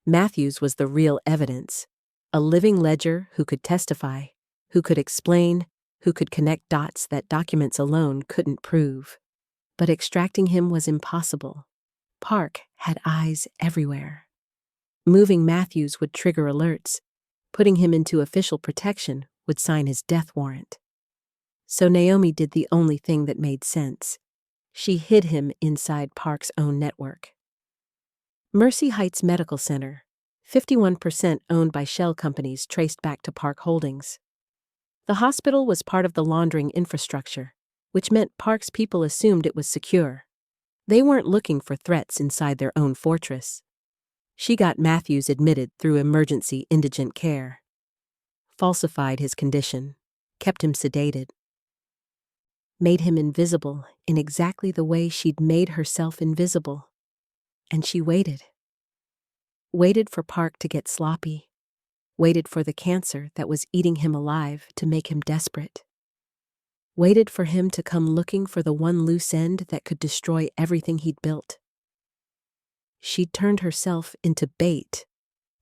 Matthews was the real evidence, a living ledger who could testify, who could explain, who could connect dots that documents alone couldn't prove. But extracting him was impossible. Park had eyes everywhere. Moving Matthews would trigger alerts. Putting him into official protection would sign his death warrant. So Naomi did the only thing that made sense. She hid him inside Park's own network. Mercy Heights Medical Center, 51% owned by shell companies traced back to Park Holdings. The hospital was part of the laundering infrastructure, which meant Park's people assumed it was secure. They weren't looking for threats inside their own fortress. She got Matthews admitted through emergency indigent care. Falsified his condition, kept him sedated. made him invisible in exactly the way she'd made herself invisible. And she waited. Waited for Park to get sloppy. Waited for the cancer that was eating him alive to make him desperate. Waited for him to come looking for the one loose end that could destroy everything he'd built. She'd turned herself into bait.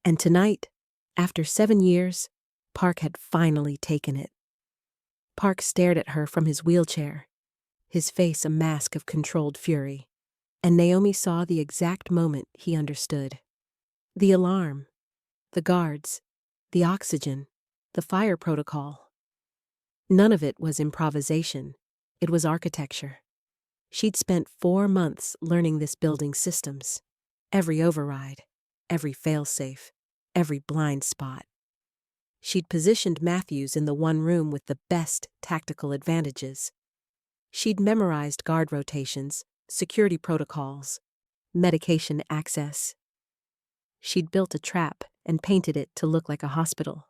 And tonight, after 7 years, Park had finally taken it. Park stared at her from his wheelchair, his face a mask of controlled fury, and Naomi saw the exact moment he understood. The alarm, the guards, the oxygen, the fire protocol. None of it was improvisation. It was architecture. She'd spent 4 months learning this building's systems. Every override, every failsafe, every blind spot. She'd positioned Matthews in the one room with the best tactical advantages. She'd memorized guard rotations, security protocols, medication access. She'd built a trap and painted it to look like a hospital.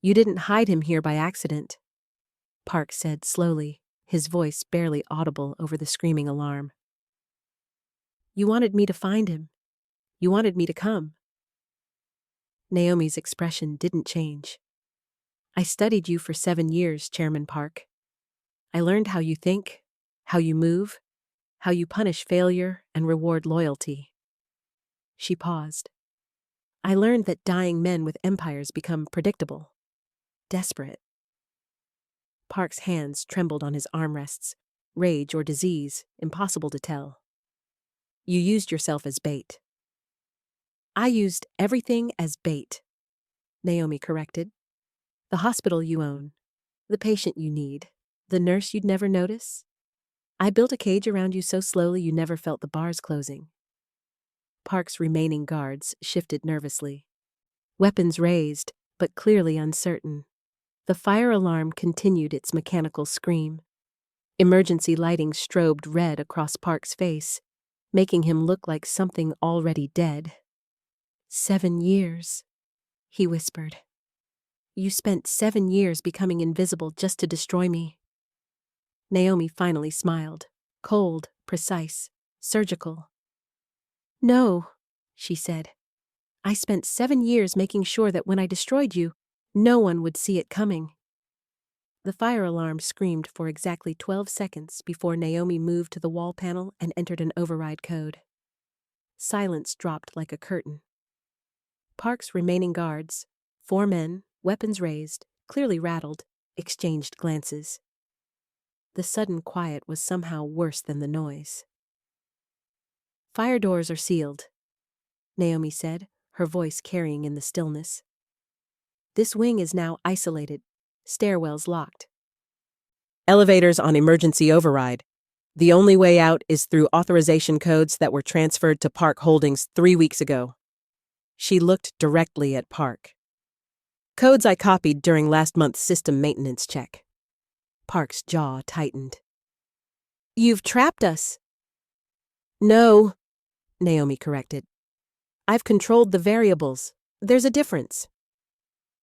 "You didn't hide him here by accident," Park said slowly, his voice barely audible over the screaming alarm. "You wanted me to find him. You wanted me to come." Naomi's expression didn't change. "I studied you for 7 years, Chairman Park. I learned how you think, how you move, how you punish failure and reward loyalty." She paused. "I learned that dying men with empires become predictable, desperate." Park's hands trembled on his armrests. Rage or disease, impossible to tell. "You used yourself as bait." "I used everything as bait," Naomi corrected. "The hospital you own, the patient you need, the nurse you'd never notice. I built a cage around you so slowly you never felt the bars closing." Park's remaining guards shifted nervously. Weapons raised, but clearly uncertain. The fire alarm continued its mechanical scream. Emergency lighting strobed red across Park's face, making him look like something already dead. 7 years, he whispered. "You spent 7 years becoming invisible just to destroy me." Naomi finally smiled, cold, precise, surgical. "No," she said. "I spent 7 years making sure that when I destroyed you, no one would see it coming." The fire alarm screamed for exactly 12 seconds before Naomi moved to the wall panel and entered an override code. Silence dropped like a curtain. Park's remaining guards, 4 men, weapons raised, clearly rattled, exchanged glances. The sudden quiet was somehow worse than the noise. "Fire doors are sealed," Naomi said, her voice carrying in the stillness. "This wing is now isolated, stairwells locked. Elevators on emergency override. The only way out is through authorization codes that were transferred to Park Holdings 3 weeks ago." She looked directly at Park. "Codes I copied during last month's system maintenance check." Park's jaw tightened. "You've trapped us." "No," Naomi corrected. "I've controlled the variables. There's a difference."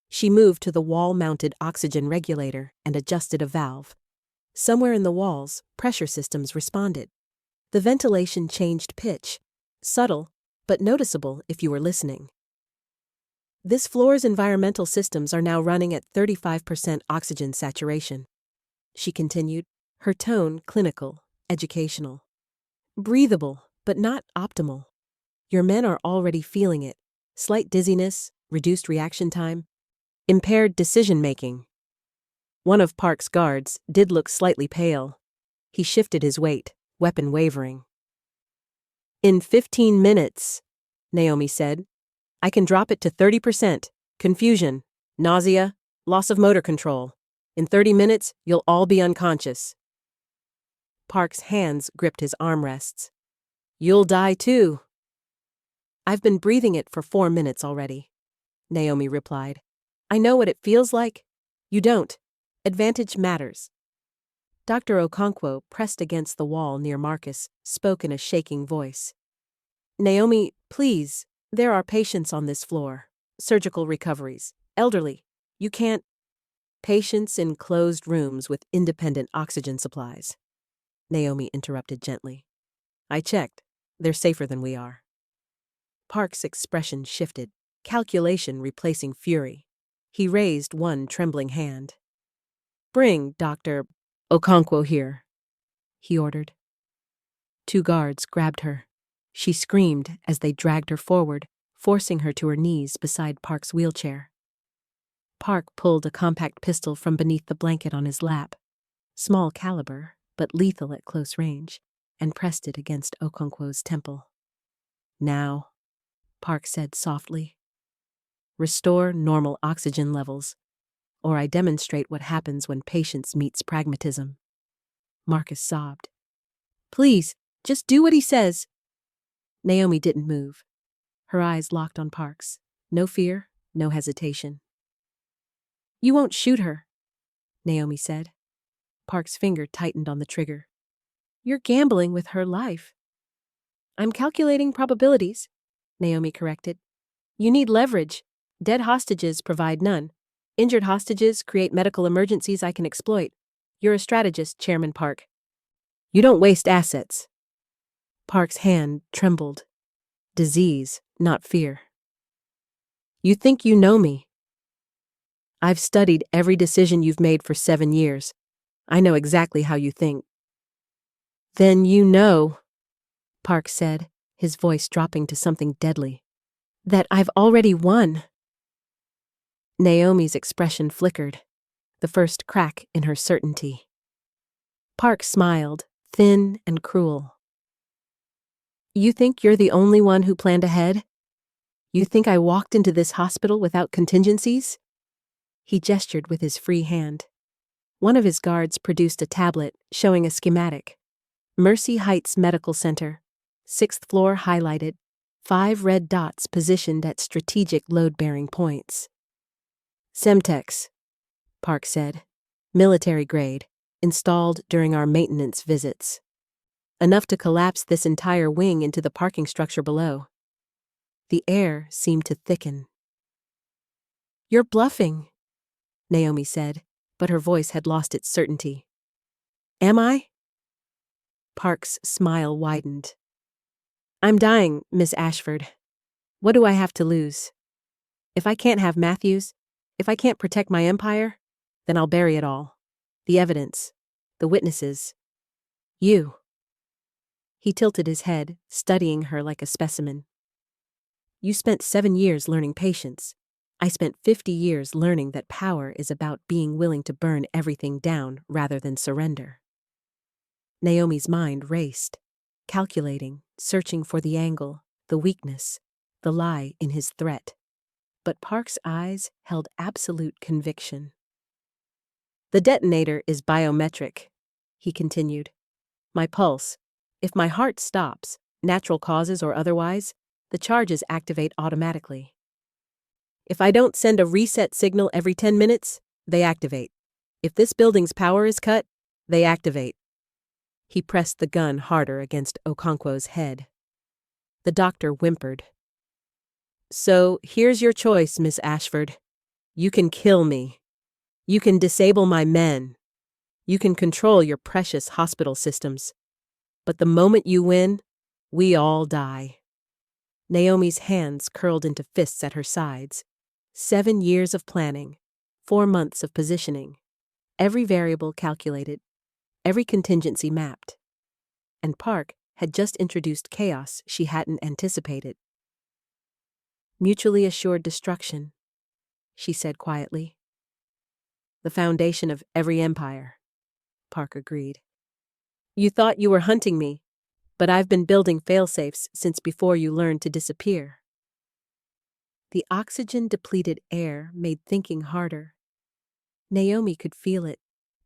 She moved to the wall-mounted oxygen regulator and adjusted a valve. Somewhere in the walls, pressure systems responded. The ventilation changed pitch, subtle, but noticeable if you were listening. "This floor's environmental systems are now running at 35% oxygen saturation," she continued, her tone clinical, educational. "Breathable, but not optimal. Your men are already feeling it. Slight dizziness, reduced reaction time, impaired decision-making." One of Park's guards did look slightly pale. He shifted his weight, weapon wavering. "In 15 minutes, Naomi said. "I can drop it to 30%. Confusion, nausea, loss of motor control. In 30 minutes, you'll all be unconscious." Park's hands gripped his armrests. "You'll die too." "I've been breathing it for 4 minutes already," Naomi replied. "I know what it feels like. You don't. Advantage matters." Dr. Okonkwo, pressed against the wall near Marcus, spoke in a shaking voice. "Naomi, please, there are patients on this floor. Surgical recoveries. Elderly. You can't." Patients in closed rooms with independent oxygen supplies. Naomi interrupted gently. I checked. They're safer than we are. Park's expression shifted, calculation replacing fury. He raised one trembling hand. Bring Dr. Okonkwo here, he ordered. 2 guards grabbed her. She screamed as they dragged her forward, forcing her to her knees beside Park's wheelchair. Park pulled a compact pistol from beneath the blanket on his lap, small caliber, but lethal at close range, and pressed it against Okonkwo's temple. Now, Park said softly, restore normal oxygen levels, or I demonstrate what happens when patience meets pragmatism. Marcus sobbed. Please, just do what he says. Naomi didn't move. Her eyes locked on Park's. No fear, no hesitation. You won't shoot her, Naomi said. Park's finger tightened on the trigger. You're gambling with her life. I'm calculating probabilities, Naomi corrected. You need leverage. Dead hostages provide none. Injured hostages create medical emergencies I can exploit. You're a strategist, Chairman Park. You don't waste assets. Park's hand trembled. Disease, not fear. You think you know me. I've studied every decision you've made for 7 years. I know exactly how you think. Then you know, Park said, his voice dropping to something deadly, that I've already won. Naomi's expression flickered, the first crack in her certainty. Park smiled, thin and cruel. You think you're the only one who planned ahead? You think I walked into this hospital without contingencies? He gestured with his free hand. One of his guards produced a tablet showing a schematic. Mercy Heights Medical Center, 6th floor highlighted, 5 red dots positioned at strategic load-bearing points. Semtex, Park said. Military grade, installed during our maintenance visits. Enough to collapse this entire wing into the parking structure below. The air seemed to thicken. You're bluffing, Naomi said, but her voice had lost its certainty. Am I? Park's smile widened. I'm dying, Miss Ashford. What do I have to lose? If I can't have Matthews, if I can't protect my empire, then I'll bury it all. The evidence, the witnesses, you. He tilted his head, studying her like a specimen. You spent 7 years learning patience. I spent 50 years learning that power is about being willing to burn everything down rather than surrender. Naomi's mind raced, calculating, searching for the angle, the weakness, the lie in his threat. But Park's eyes held absolute conviction. The detonator is biometric, he continued. My pulse. If my heart stops, natural causes or otherwise, the charges activate automatically. If I don't send a reset signal every 10 minutes, they activate. If this building's power is cut, they activate. He pressed the gun harder against Okonkwo's head. The doctor whimpered. So here's your choice, Miss Ashford. You can kill me. You can disable my men. You can control your precious hospital systems. But the moment you win, we all die. Naomi's hands curled into fists at her sides. 7 years of planning, 4 months of positioning, every variable calculated, every contingency mapped. And Park had just introduced chaos she hadn't anticipated. Mutually assured destruction, she said quietly. The foundation of every empire, Park agreed. You thought you were hunting me, but I've been building failsafes since before you learned to disappear. The oxygen-depleted air made thinking harder. Naomi could feel it,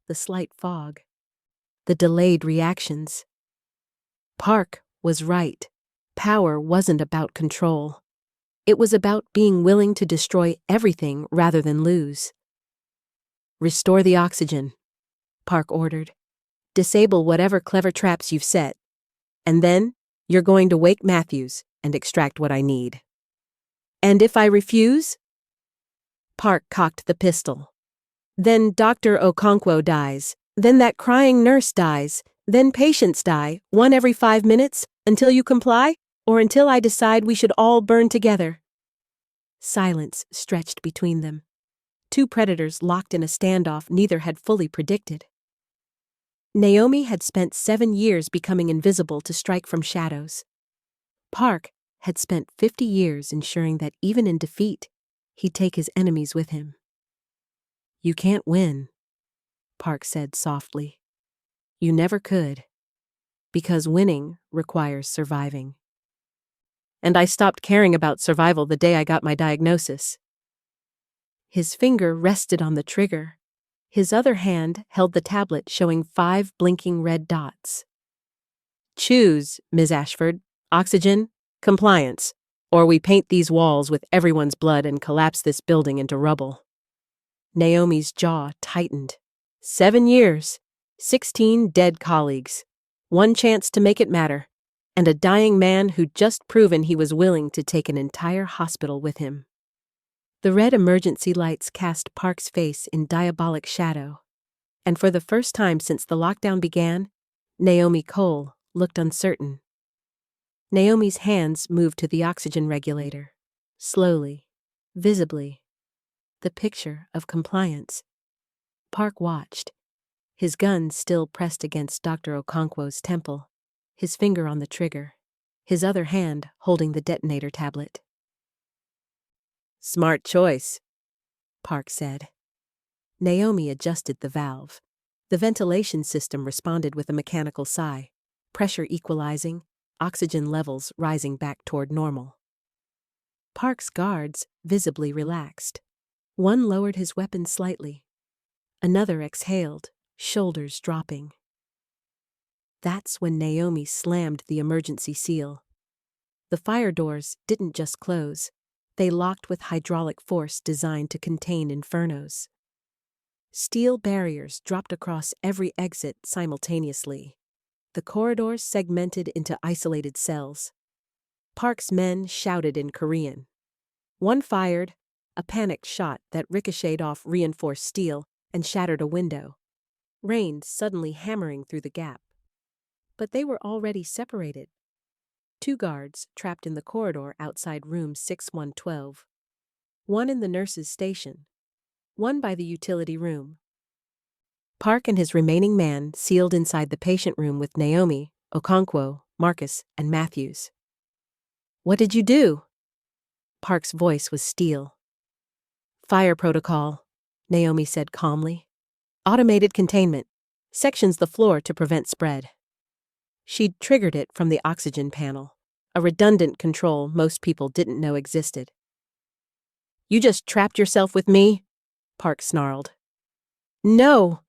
the slight fog, the delayed reactions. Park was right. Power wasn't about control. It was about being willing to destroy everything rather than lose. Restore the oxygen, Park ordered. Disable whatever clever traps you've set. And then, you're going to wake Matthews and extract what I need. And if I refuse? Park cocked the pistol. Then Dr. Okonkwo dies. Then that crying nurse dies. Then patients die, one every 5 minutes, until you comply, or until I decide we should all burn together. Silence stretched between them. Two predators locked in a standoff neither had fully predicted. Naomi had spent 7 years becoming invisible to strike from shadows. Park had spent 50 years ensuring that even in defeat, he'd take his enemies with him. You can't win, Park said softly. You never could, because winning requires surviving. And I stopped caring about survival the day I got my diagnosis. His finger rested on the trigger. His other hand held the tablet showing 5 blinking red dots. Choose, Ms. Ashford, oxygen, compliance, or we paint these walls with everyone's blood and collapse this building into rubble. Naomi's jaw tightened. 7 years, 16 dead colleagues, 1 chance to make it matter, and a dying man who'd just proven he was willing to take an entire hospital with him. The red emergency lights cast Park's face in diabolic shadow, and for the first time since the lockdown began, Naomi Cole looked uncertain. Naomi's hands moved to the oxygen regulator, slowly, visibly. The picture of compliance. Park watched, his gun still pressed against Dr. Okonkwo's temple, his finger on the trigger, his other hand holding the detonator tablet. Smart choice, Park said. Naomi adjusted the valve. The ventilation system responded with a mechanical sigh, pressure equalizing, oxygen levels rising back toward normal. Park's guards visibly relaxed. One lowered his weapon slightly. Another exhaled, shoulders dropping. That's when Naomi slammed the emergency seal. The fire doors didn't just close. They locked with hydraulic force designed to contain infernos. Steel barriers dropped across every exit simultaneously. The corridors segmented into isolated cells. Park's men shouted in Korean. One fired, a panicked shot that ricocheted off reinforced steel and shattered a window, rain suddenly hammering through the gap. But they were already separated. 2 guards trapped in the corridor outside room 6112. One in the nurse's station, one by the utility room. Park and his remaining man sealed inside the patient room with Naomi, Okonkwo, Marcus, and Matthews. What did you do? Park's voice was steel. Fire protocol, Naomi said calmly. Automated containment. Sections the floor to prevent spread. She'd triggered it from the oxygen panel, a redundant control most people didn't know existed. You just trapped yourself with me? Park snarled. No,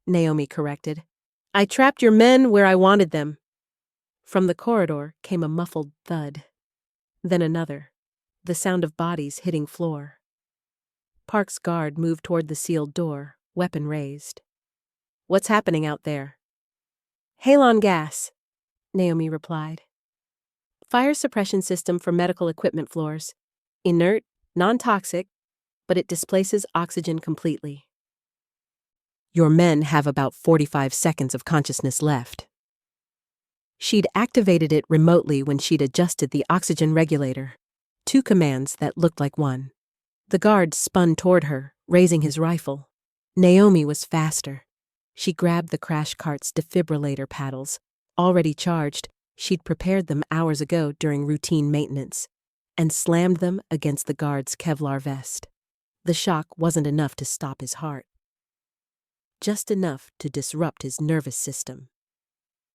Naomi corrected. I trapped your men where I wanted them. From the corridor came a muffled thud. Then another, the sound of bodies hitting floor. Park's guard moved toward the sealed door, weapon raised. What's happening out there? Halon gas, Naomi replied. Fire suppression system for medical equipment floors. Inert, non-toxic, but it displaces oxygen completely. Your men have about 45 seconds of consciousness left. She'd activated it remotely when she'd adjusted the oxygen regulator. 2 commands that looked like one. The guard spun toward her, raising his rifle. Naomi was faster. She grabbed the crash cart's defibrillator paddles. Already charged, she'd prepared them hours ago during routine maintenance, and slammed them against the guard's Kevlar vest. The shock wasn't enough to stop his heart. Just enough to disrupt his nervous system.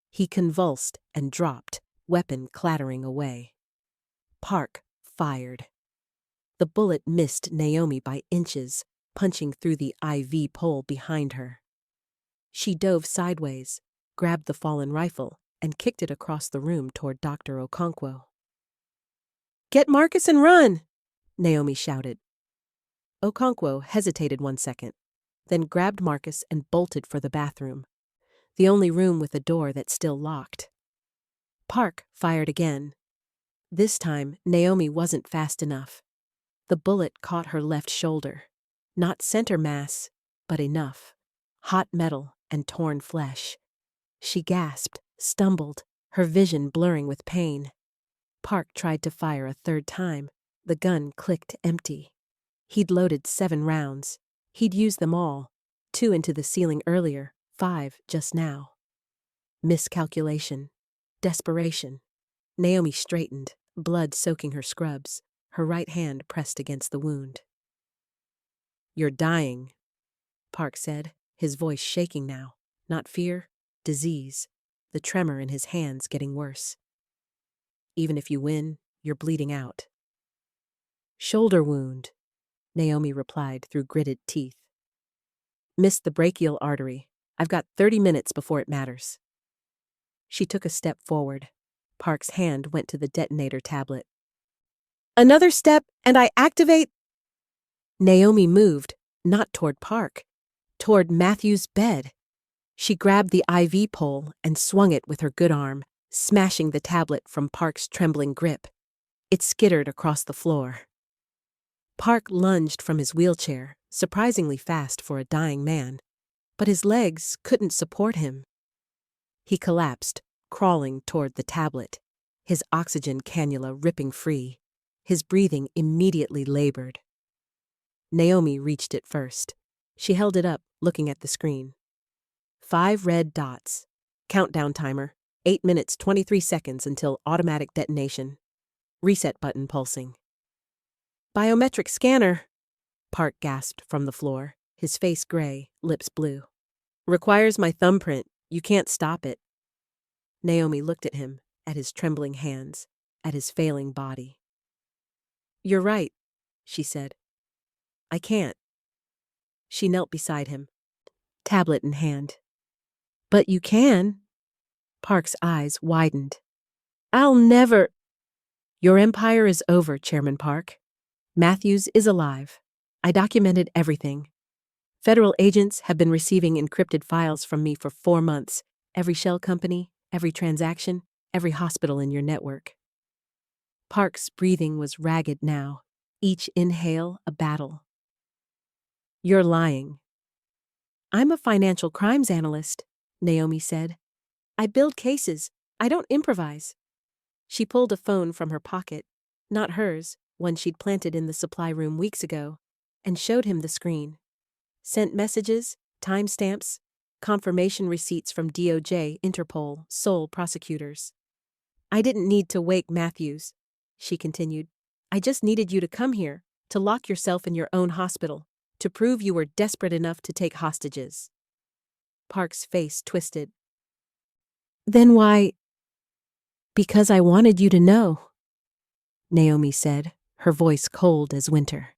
He convulsed and dropped, weapon clattering away. Park fired. The bullet missed Naomi by inches, punching through the IV pole behind her. She dove sideways, grabbed the fallen rifle, and kicked it across the room toward Dr. Okonkwo. Get Marcus and run, Naomi shouted. Okonkwo hesitated 1 second, then grabbed Marcus and bolted for the bathroom, the only room with a door that still locked. Park fired again. This time, Naomi wasn't fast enough. The bullet caught her left shoulder, not center mass, but enough. Hot metal and torn flesh. She gasped, stumbled, her vision blurring with pain. Park tried to fire a third time. The gun clicked empty. He'd loaded 7 rounds. He'd used them all. 2 into the ceiling earlier, 5 just now. Miscalculation. Desperation. Naomi straightened, blood soaking her scrubs, her right hand pressed against the wound. "You're dying," Park said, his voice shaking now. Not fear, disease, the tremor in his hands getting worse. "Even if you win, you're bleeding out." "Shoulder wound," Naomi replied through gritted teeth. "Missed the brachial artery. I've got 30 minutes before it matters." She took a step forward. Park's hand went to the detonator tablet. "Another step, and I activate—" Naomi moved, not toward Park, toward Matthew's bed. She grabbed the IV pole and swung it with her good arm, smashing the tablet from Park's trembling grip. It skittered across the floor. Park lunged from his wheelchair, surprisingly fast for a dying man, but his legs couldn't support him. He collapsed, crawling toward the tablet, his oxygen cannula ripping free, his breathing immediately labored. Naomi reached it first. She held it up, looking at the screen. 5 red dots. Countdown timer, 8 minutes 23 seconds until automatic detonation. Reset button pulsing. "Biometric scanner," Park gasped from the floor, his face gray, lips blue. "Requires my thumbprint. You can't stop it." Naomi looked at him, at his trembling hands, at his failing body. "You're right," she said. "I can't." She knelt beside him, tablet in hand. "But you can." Park's eyes widened. "I'll never—" "Your empire is over, Chairman Park. Matthews is alive. I documented everything. Federal agents have been receiving encrypted files from me for 4 months. Every shell company, every transaction, every hospital in your network." Park's breathing was ragged now, each inhale a battle. "You're lying." "I'm a financial crimes analyst," Naomi said. "I build cases. I don't improvise." She pulled a phone from her pocket, not hers, one she'd planted in the supply room weeks ago, and showed him the screen. Sent messages, timestamps, confirmation receipts from DOJ, Interpol, Seoul prosecutors. "I didn't need to wake Matthews," she continued. "I just needed you to come here, to lock yourself in your own hospital, to prove you were desperate enough to take hostages." Park's face twisted. "Then why—" "Because I wanted you to know," Naomi said, her voice cold as winter.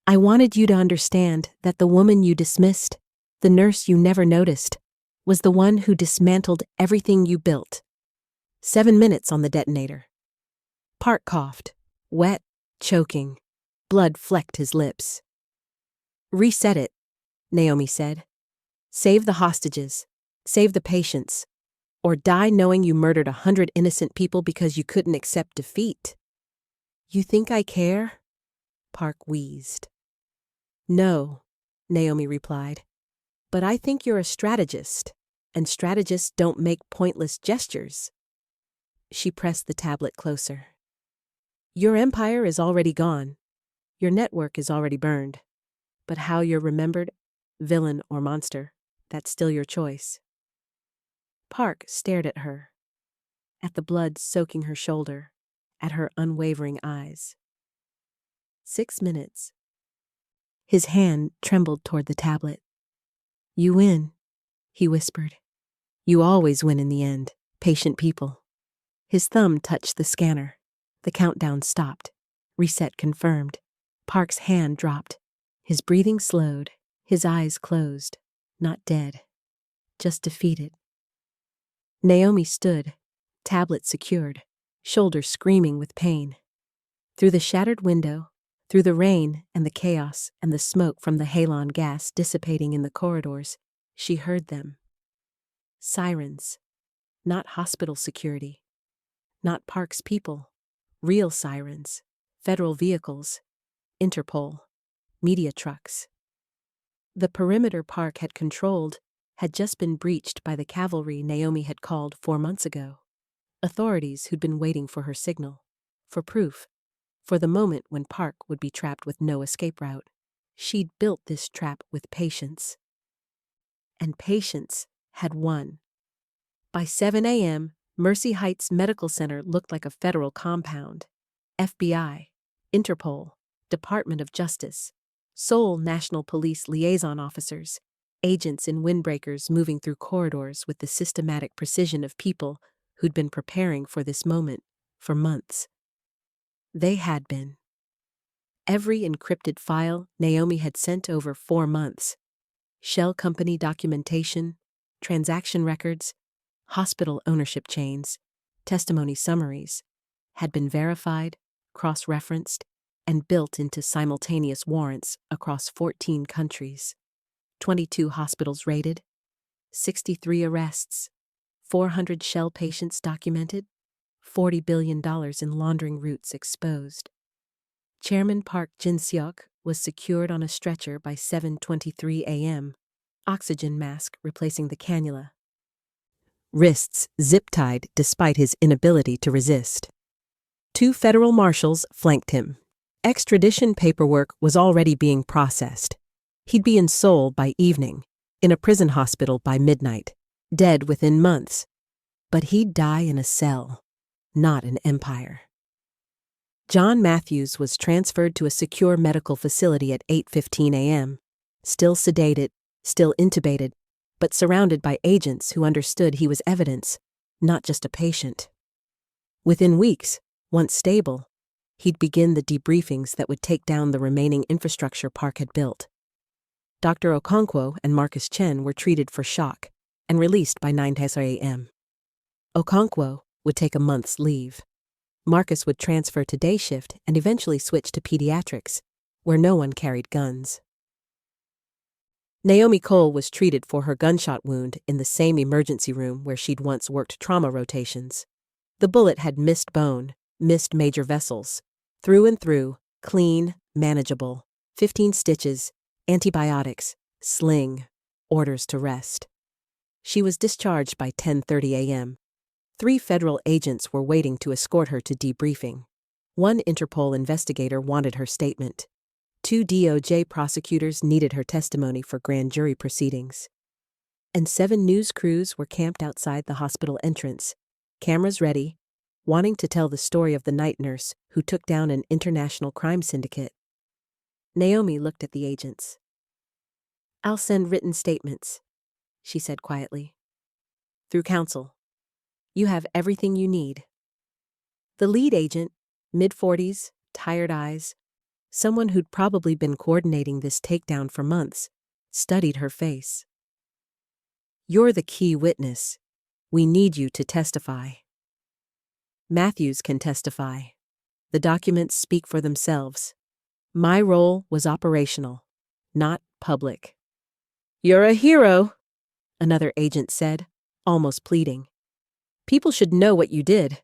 "I wanted you to understand that the woman you dismissed, the nurse you never noticed, was the one who dismantled everything you built. 7 minutes on the detonator." Park coughed, wet, choking. Blood flecked his lips. "Reset it," Naomi said. "Save the hostages. Save the patients. Or die knowing you murdered 100 innocent people because you couldn't accept defeat." "You think I care?" Park wheezed. "No," Naomi replied. "But I think you're a strategist, and strategists don't make pointless gestures." She pressed the tablet closer. "Your empire is already gone. Your network is already burned. But how you're remembered, villain or monster, that's still your choice." Park stared at her, at the blood soaking her shoulder, at her unwavering eyes. 6 minutes. His hand trembled toward the tablet. "You win," he whispered. "You always win in the end, patient people." His thumb touched the scanner. The countdown stopped. Reset confirmed. Park's hand dropped. His breathing slowed. His eyes closed. Not dead. Just defeated. Naomi stood, tablet secured, shoulders screaming with pain. Through the shattered window, through the rain and the chaos and the smoke from the halon gas dissipating in the corridors, she heard them. Sirens. Not hospital security. Not Park's people. Real sirens. Federal vehicles. Interpol. Media trucks. The perimeter Park had controlled had just been breached by the cavalry Naomi had called 4 months ago. Authorities who'd been waiting for her signal, for proof, for the moment when Park would be trapped with no escape route. She'd built this trap with patience. And patience had won. By 7 a.m., Mercy Heights Medical Center looked like a federal compound. FBI, Interpol, Department of Justice, Seoul National Police liaison officers, agents in windbreakers moving through corridors with the systematic precision of people who'd been preparing for this moment for months. They had been. Every encrypted file Naomi had sent over 4 months, shell company documentation, transaction records, hospital ownership chains, testimony summaries, had been verified, cross-referenced, and built into simultaneous warrants across 14 countries. 22 hospitals raided, 63 arrests, 400 shell patients documented, $40 billion in laundering routes exposed. Chairman Park Jin-seok was secured on a stretcher by 7:23 a.m., oxygen mask replacing the cannula. Wrists zip-tied despite his inability to resist. 2 federal marshals flanked him. Extradition paperwork was already being processed. He'd be in Seoul by evening, in a prison hospital by midnight, dead within months. But he'd die in a cell, not an empire. John Matthews was transferred to a secure medical facility at 8:15 a.m., still sedated, still intubated, but surrounded by agents who understood he was evidence, not just a patient. Within weeks, once stable, he'd begin the debriefings that would take down the remaining infrastructure Park had built. Dr. Okonkwo and Marcus Chen were treated for shock and released by 9 a.m. Okonkwo would take a month's leave. Marcus would transfer to day shift and eventually switch to pediatrics, where no one carried guns. Naomi Cole was treated for her gunshot wound in the same emergency room where she'd once worked trauma rotations. The bullet had missed bone, missed major vessels. Through and through, clean, manageable. 15 stitches, antibiotics, sling, orders to rest. She was discharged by 10:30 a.m. 3 federal agents were waiting to escort her to debriefing. 1 Interpol investigator wanted her statement. 2 DOJ prosecutors needed her testimony for grand jury proceedings. And 7 news crews were camped outside the hospital entrance, cameras ready, wanting to tell the story of the night nurse who took down an international crime syndicate. Naomi looked at the agents. "I'll send written statements," she said quietly. "Through counsel. You have everything you need." The lead agent, mid-40s, tired eyes, someone who'd probably been coordinating this takedown for months, studied her face. "You're the key witness. We need you to testify." "Matthews can testify. The documents speak for themselves. My role was operational, not public." "You're a hero," another agent said, almost pleading. "People should know what you did."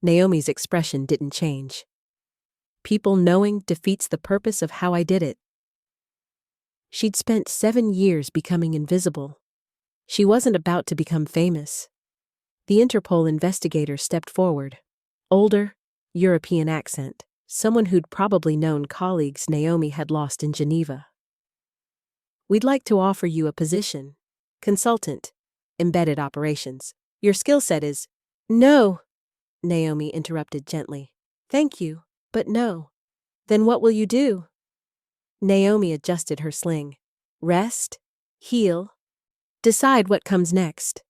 Naomi's expression didn't change. "People knowing defeats the purpose of how I did it." She'd spent 7 years becoming invisible. She wasn't about to become famous. The Interpol investigator stepped forward. Older, European accent, someone who'd probably known colleagues Naomi had lost in Geneva. "We'd like to offer you a position. Consultant, embedded operations. Your skill set is—" "No," Naomi interrupted gently. "Thank you, but no." "Then what will you do?" Naomi adjusted her sling. "Rest, heal, decide what comes next."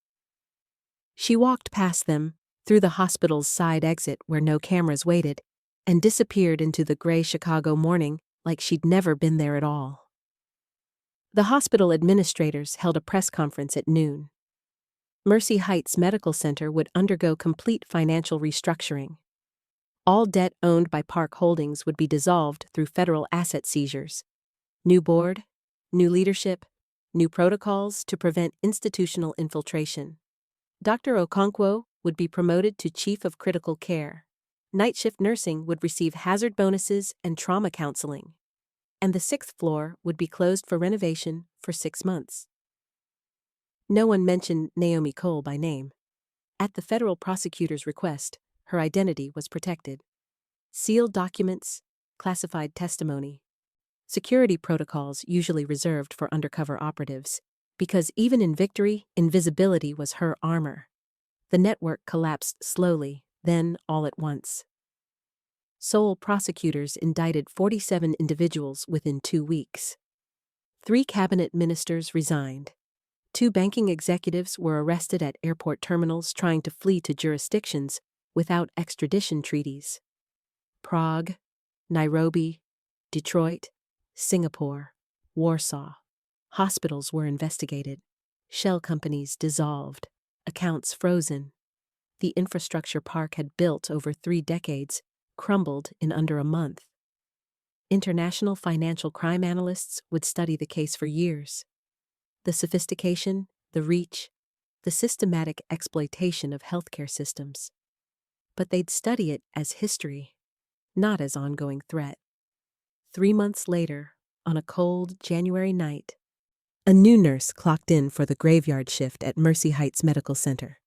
She walked past them, through the hospital's side exit where no cameras waited, and disappeared into the gray Chicago morning like she'd never been there at all. The hospital administrators held a press conference at noon. Mercy Heights Medical Center would undergo complete financial restructuring. All debt owned by Park Holdings would be dissolved through federal asset seizures. New board, new leadership, new protocols to prevent institutional infiltration. Dr. Okonkwo would be promoted to Chief of Critical Care. Night shift nursing would receive hazard bonuses and trauma counseling. and the 6th floor would be closed for renovation for 6 months. No one mentioned Naomi Cole by name. At the federal prosecutor's request, her identity was protected. Sealed documents, classified testimony. Security protocols usually reserved for undercover operatives, because even in victory, invisibility was her armor. The network collapsed slowly, then all at once. Seoul prosecutors indicted 47 individuals within 2 weeks. 3 cabinet ministers resigned. 2 banking executives were arrested at airport terminals trying to flee to jurisdictions without extradition treaties. Prague, Nairobi, Detroit, Singapore, Warsaw. Hospitals were investigated. Shell companies dissolved. Accounts frozen. The infrastructure Park had built over 3 decades crumbled in under a month. International financial crime analysts would study the case for years. The sophistication, the reach, the systematic exploitation of healthcare systems. But they'd study it as history, not as ongoing threat. 3 months later, on a cold January night, a new nurse clocked in for the graveyard shift at Mercy Heights Medical Center.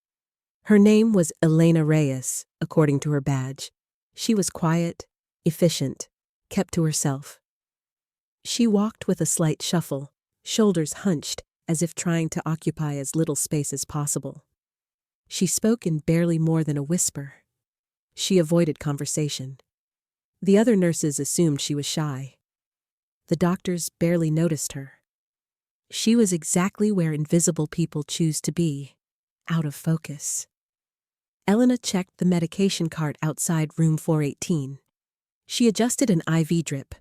Her name was Elena Reyes, according to her badge. She was quiet, efficient, kept to herself. She walked with a slight shuffle, shoulders hunched as if trying to occupy as little space as possible. She spoke in barely more than a whisper. She avoided conversation. The other nurses assumed she was shy. The doctors barely noticed her. She was exactly where invisible people choose to be, out of focus. Elena checked the medication cart outside room 418. She adjusted an IV drip.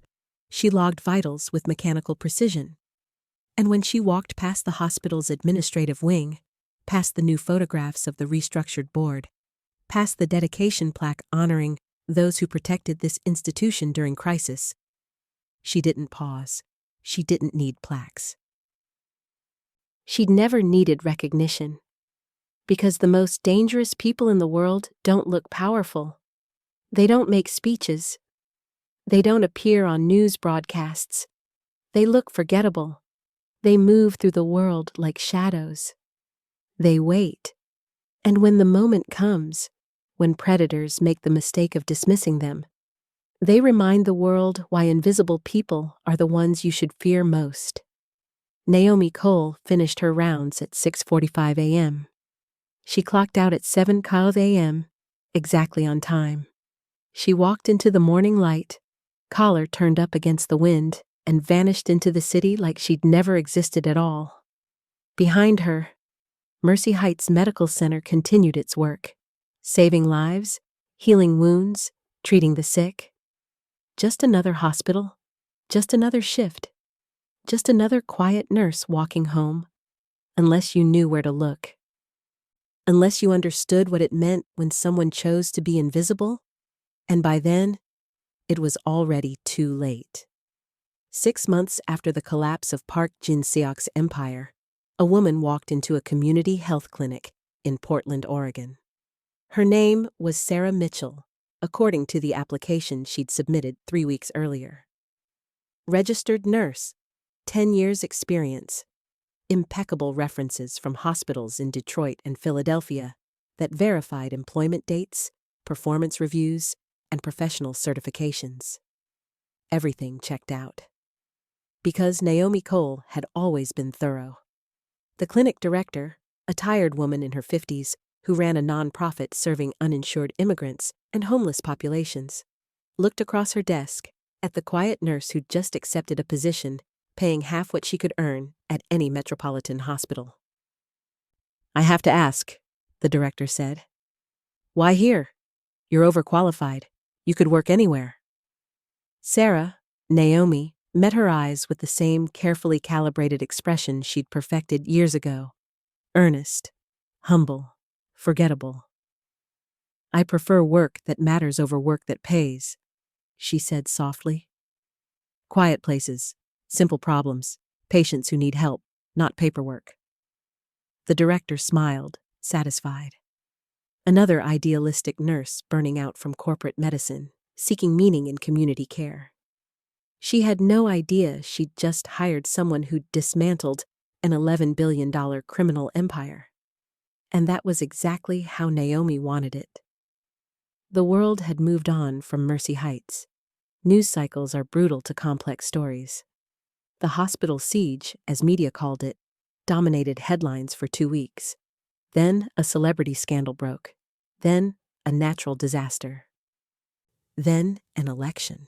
She logged vitals with mechanical precision. And when she walked past the hospital's administrative wing, past the new photographs of the restructured board, past the dedication plaque honoring those who protected this institution during crisis, she didn't pause. She didn't need plaques. She'd never needed recognition. Because the most dangerous people in the world don't look powerful. They don't make speeches. They don't appear on news broadcasts. They look forgettable. They move through the world like shadows. They wait. And when the moment comes, when predators make the mistake of dismissing them, they remind the world why invisible people are the ones you should fear most. Naomi Cole finished her rounds at 6:45 a.m. She clocked out at 7:00 a.m., exactly on time. She walked into the morning light, collar turned up against the wind, and vanished into the city like she'd never existed at all. Behind her, Mercy Heights Medical Center continued its work, saving lives, healing wounds, treating the sick. Just another hospital, just another shift, just another quiet nurse walking home, unless you knew where to look. Unless you understood what it meant when someone chose to be invisible, and by then, it was already too late. 6 months after the collapse of Park Jin-seok's empire, a woman walked into a community health clinic in Portland, Oregon. Her name was Sarah Mitchell, according to the application she'd submitted 3 weeks earlier. Registered nurse, 10 years experience, impeccable references from hospitals in Detroit and Philadelphia that verified employment dates, performance reviews, and professional certifications. Everything checked out. Because Naomi Cole had always been thorough. The clinic director, a tired woman in her 50s who ran a nonprofit serving uninsured immigrants and homeless populations, looked across her desk at the quiet nurse who'd just accepted a position paying half what she could earn at any metropolitan hospital. "I have to ask," the director said. "Why here? You're overqualified. You could work anywhere." Sarah, Naomi, met her eyes with the same carefully calibrated expression she'd perfected years ago. Earnest, humble, forgettable. "I prefer work that matters over work that pays," she said softly. "Quiet places, simple problems, patients who need help, not paperwork." The director smiled, satisfied. Another idealistic nurse burning out from corporate medicine, seeking meaning in community care. She had no idea she'd just hired someone who dismantled an $11 billion criminal empire. And that was exactly how Naomi wanted it. The world had moved on from Mercy Heights. News cycles are brutal to complex stories. The hospital siege, as media called it, dominated headlines for 2 weeks. Then a celebrity scandal broke. Then a natural disaster. Then an election.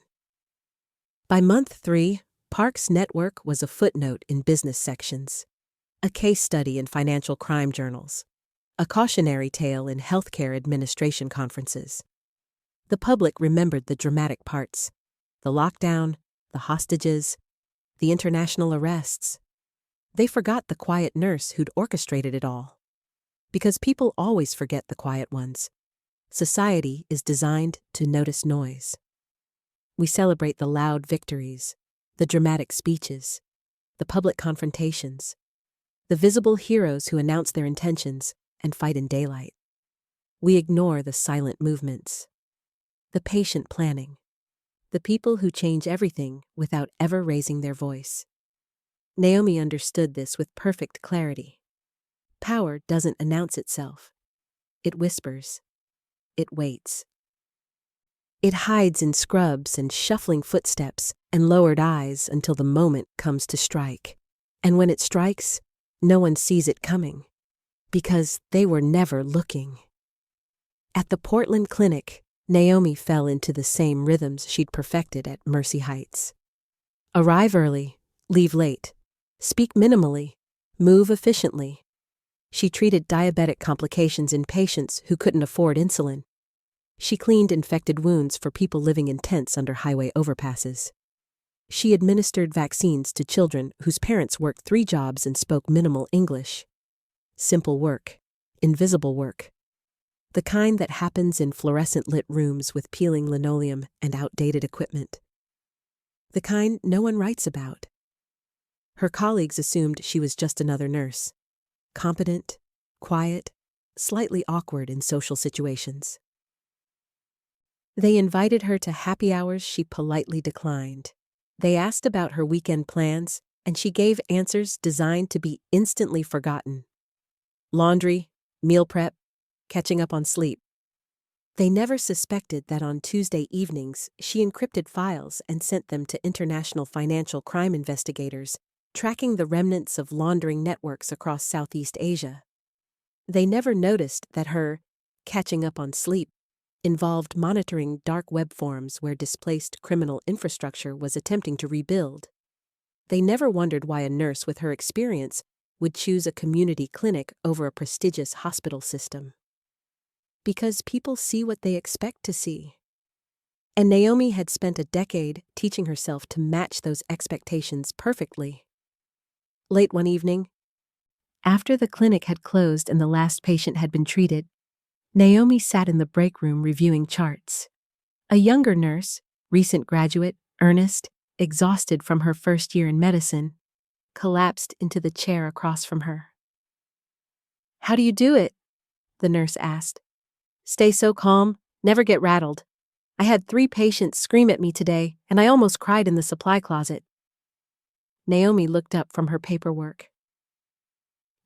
By month 3, Parks Network was a footnote in business sections, a case study in financial crime journals, a cautionary tale in healthcare administration conferences. The public remembered the dramatic parts: the lockdown, the hostages, the international arrests. They forgot the quiet nurse who'd orchestrated it all. Because people always forget the quiet ones. Society is designed to notice noise. We celebrate the loud victories, the dramatic speeches, the public confrontations, the visible heroes who announce their intentions and fight in daylight. We ignore the silent movements, the patient planning, the people who change everything without ever raising their voice. Naomi understood this with perfect clarity. Power doesn't announce itself. It whispers. It waits. It hides in scrubs and shuffling footsteps and lowered eyes until the moment comes to strike. And when it strikes, no one sees it coming, because they were never looking. At the Portland clinic, Naomi fell into the same rhythms she'd perfected at Mercy Heights. Arrive early, leave late, speak minimally, move efficiently. She treated diabetic complications in patients who couldn't afford insulin. She cleaned infected wounds for people living in tents under highway overpasses. She administered vaccines to children whose parents worked 3 jobs and spoke minimal English. Simple work, invisible work. The kind that happens in fluorescent-lit rooms with peeling linoleum and outdated equipment. The kind no one writes about. Her colleagues assumed she was just another nurse. Competent, quiet, slightly awkward in social situations. They invited her to happy hours she politely declined. They asked about her weekend plans, and she gave answers designed to be instantly forgotten. Laundry, meal prep, catching up on sleep. They never suspected that on Tuesday evenings she encrypted files and sent them to international financial crime investigators, tracking the remnants of laundering networks across Southeast Asia. They never noticed that her catching up on sleep involved monitoring dark web forums where displaced criminal infrastructure was attempting to rebuild. They never wondered why a nurse with her experience would choose a community clinic over a prestigious hospital system. Because people see what they expect to see. And Naomi had spent a decade teaching herself to match those expectations perfectly. Late one evening, after the clinic had closed and the last patient had been treated, Naomi sat in the break room reviewing charts. A younger nurse, recent graduate, earnest, exhausted from her first year in medicine, collapsed into the chair across from her. "How do you do it?" the nurse asked. "Stay so calm, never get rattled. I had 3 patients scream at me today, and I almost cried in the supply closet." Naomi looked up from her paperwork.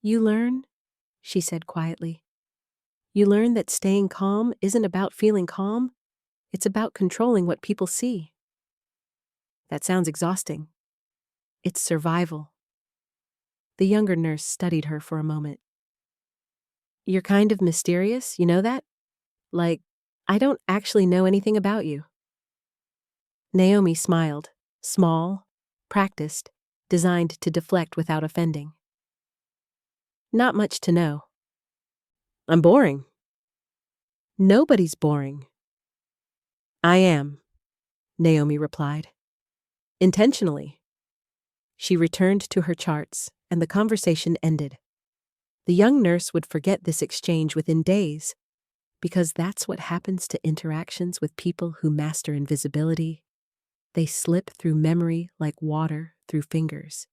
"You learn," she said quietly. "You learn that staying calm isn't about feeling calm. It's about controlling what people see." "That sounds exhausting." "It's survival." The younger nurse studied her for a moment. "You're kind of mysterious, you know that? Like, I don't actually know anything about you." Naomi smiled, small, practiced, designed to deflect without offending. "Not much to know." "I'm boring." "Nobody's boring." "I am," Naomi replied. "Intentionally." She returned to her charts, and the conversation ended. The young nurse would forget this exchange within days, because that's what happens to interactions with people who master invisibility. They slip through memory like water through fingers.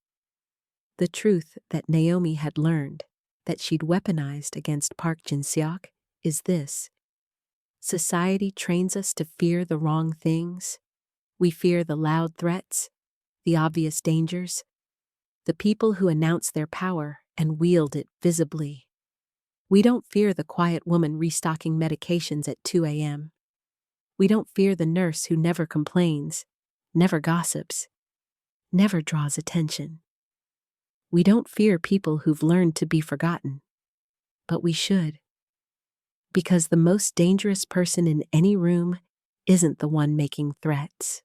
The truth that Naomi had learned, that she'd weaponized against Park Jin-seok, is this: society trains us to fear the wrong things. We fear the loud threats, the obvious dangers, the people who announce their power and wield it visibly. We don't fear the quiet woman restocking medications at 2 a.m. We don't fear the nurse who never complains, never gossips, never draws attention. We don't fear people who've learned to be forgotten, but we should. Because the most dangerous person in any room isn't the one making threats.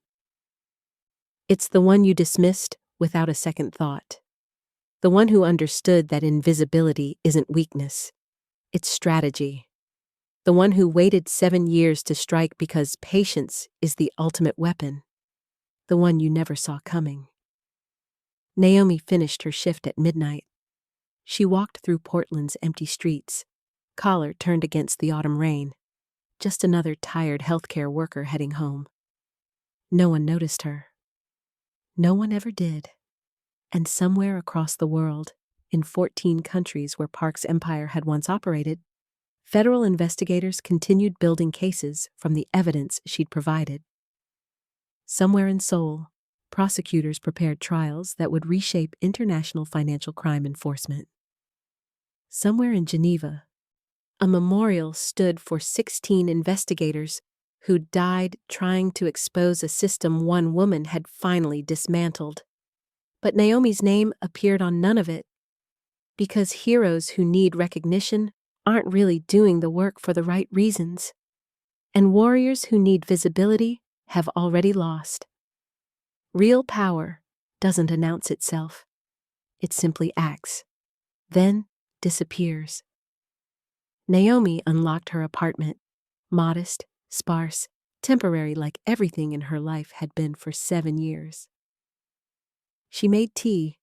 It's the one you dismissed without a second thought. The one who understood that invisibility isn't weakness, it's strategy. The one who waited 7 years to strike because patience is the ultimate weapon. The one you never saw coming. Naomi finished her shift at midnight. She walked through Portland's empty streets, collar turned against the autumn rain. Just another tired healthcare worker heading home. No one noticed her. No one ever did. And somewhere across the world, in 14 countries where Park's empire had once operated, federal investigators continued building cases from the evidence she'd provided. Somewhere in Seoul, prosecutors prepared trials that would reshape international financial crime enforcement. Somewhere in Geneva, a memorial stood for 16 investigators who died trying to expose a system one woman had finally dismantled. But Naomi's name appeared on none of it, because heroes who need recognition aren't really doing the work for the right reasons, and warriors who need visibility have already lost. Real power doesn't announce itself. It simply acts, then disappears. Naomi unlocked her apartment, modest, sparse, temporary like everything in her life had been for 7 years. She made tea.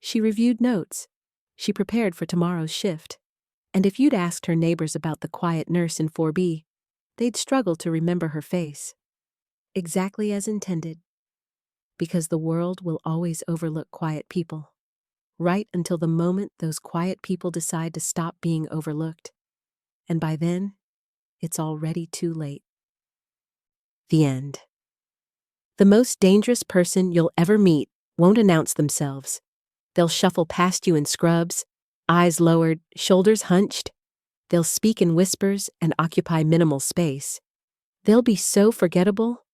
She reviewed notes. She prepared for tomorrow's shift. And if you'd asked her neighbors about the quiet nurse in 4B, they'd struggle to remember her face. Exactly as intended. Because the world will always overlook quiet people. Right until the moment those quiet people decide to stop being overlooked. And by then, it's already too late. The end. The most dangerous person you'll ever meet won't announce themselves. They'll shuffle past you in scrubs, eyes lowered, shoulders hunched. They'll speak in whispers and occupy minimal space. They'll be so forgettable,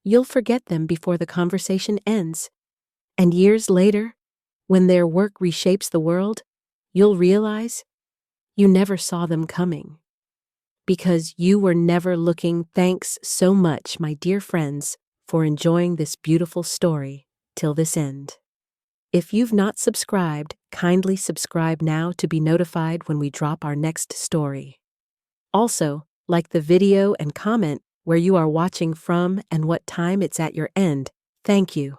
you'll forget them before the conversation ends. And years later, when their work reshapes the world, you'll realize you never saw them coming. Because you were never looking. Thanks so much, my dear friends, for enjoying this beautiful story till this end. If you've not subscribed, kindly subscribe now to be notified when we drop our next story. Also, like the video and comment where you are watching from and what time it's at your end. Thank you.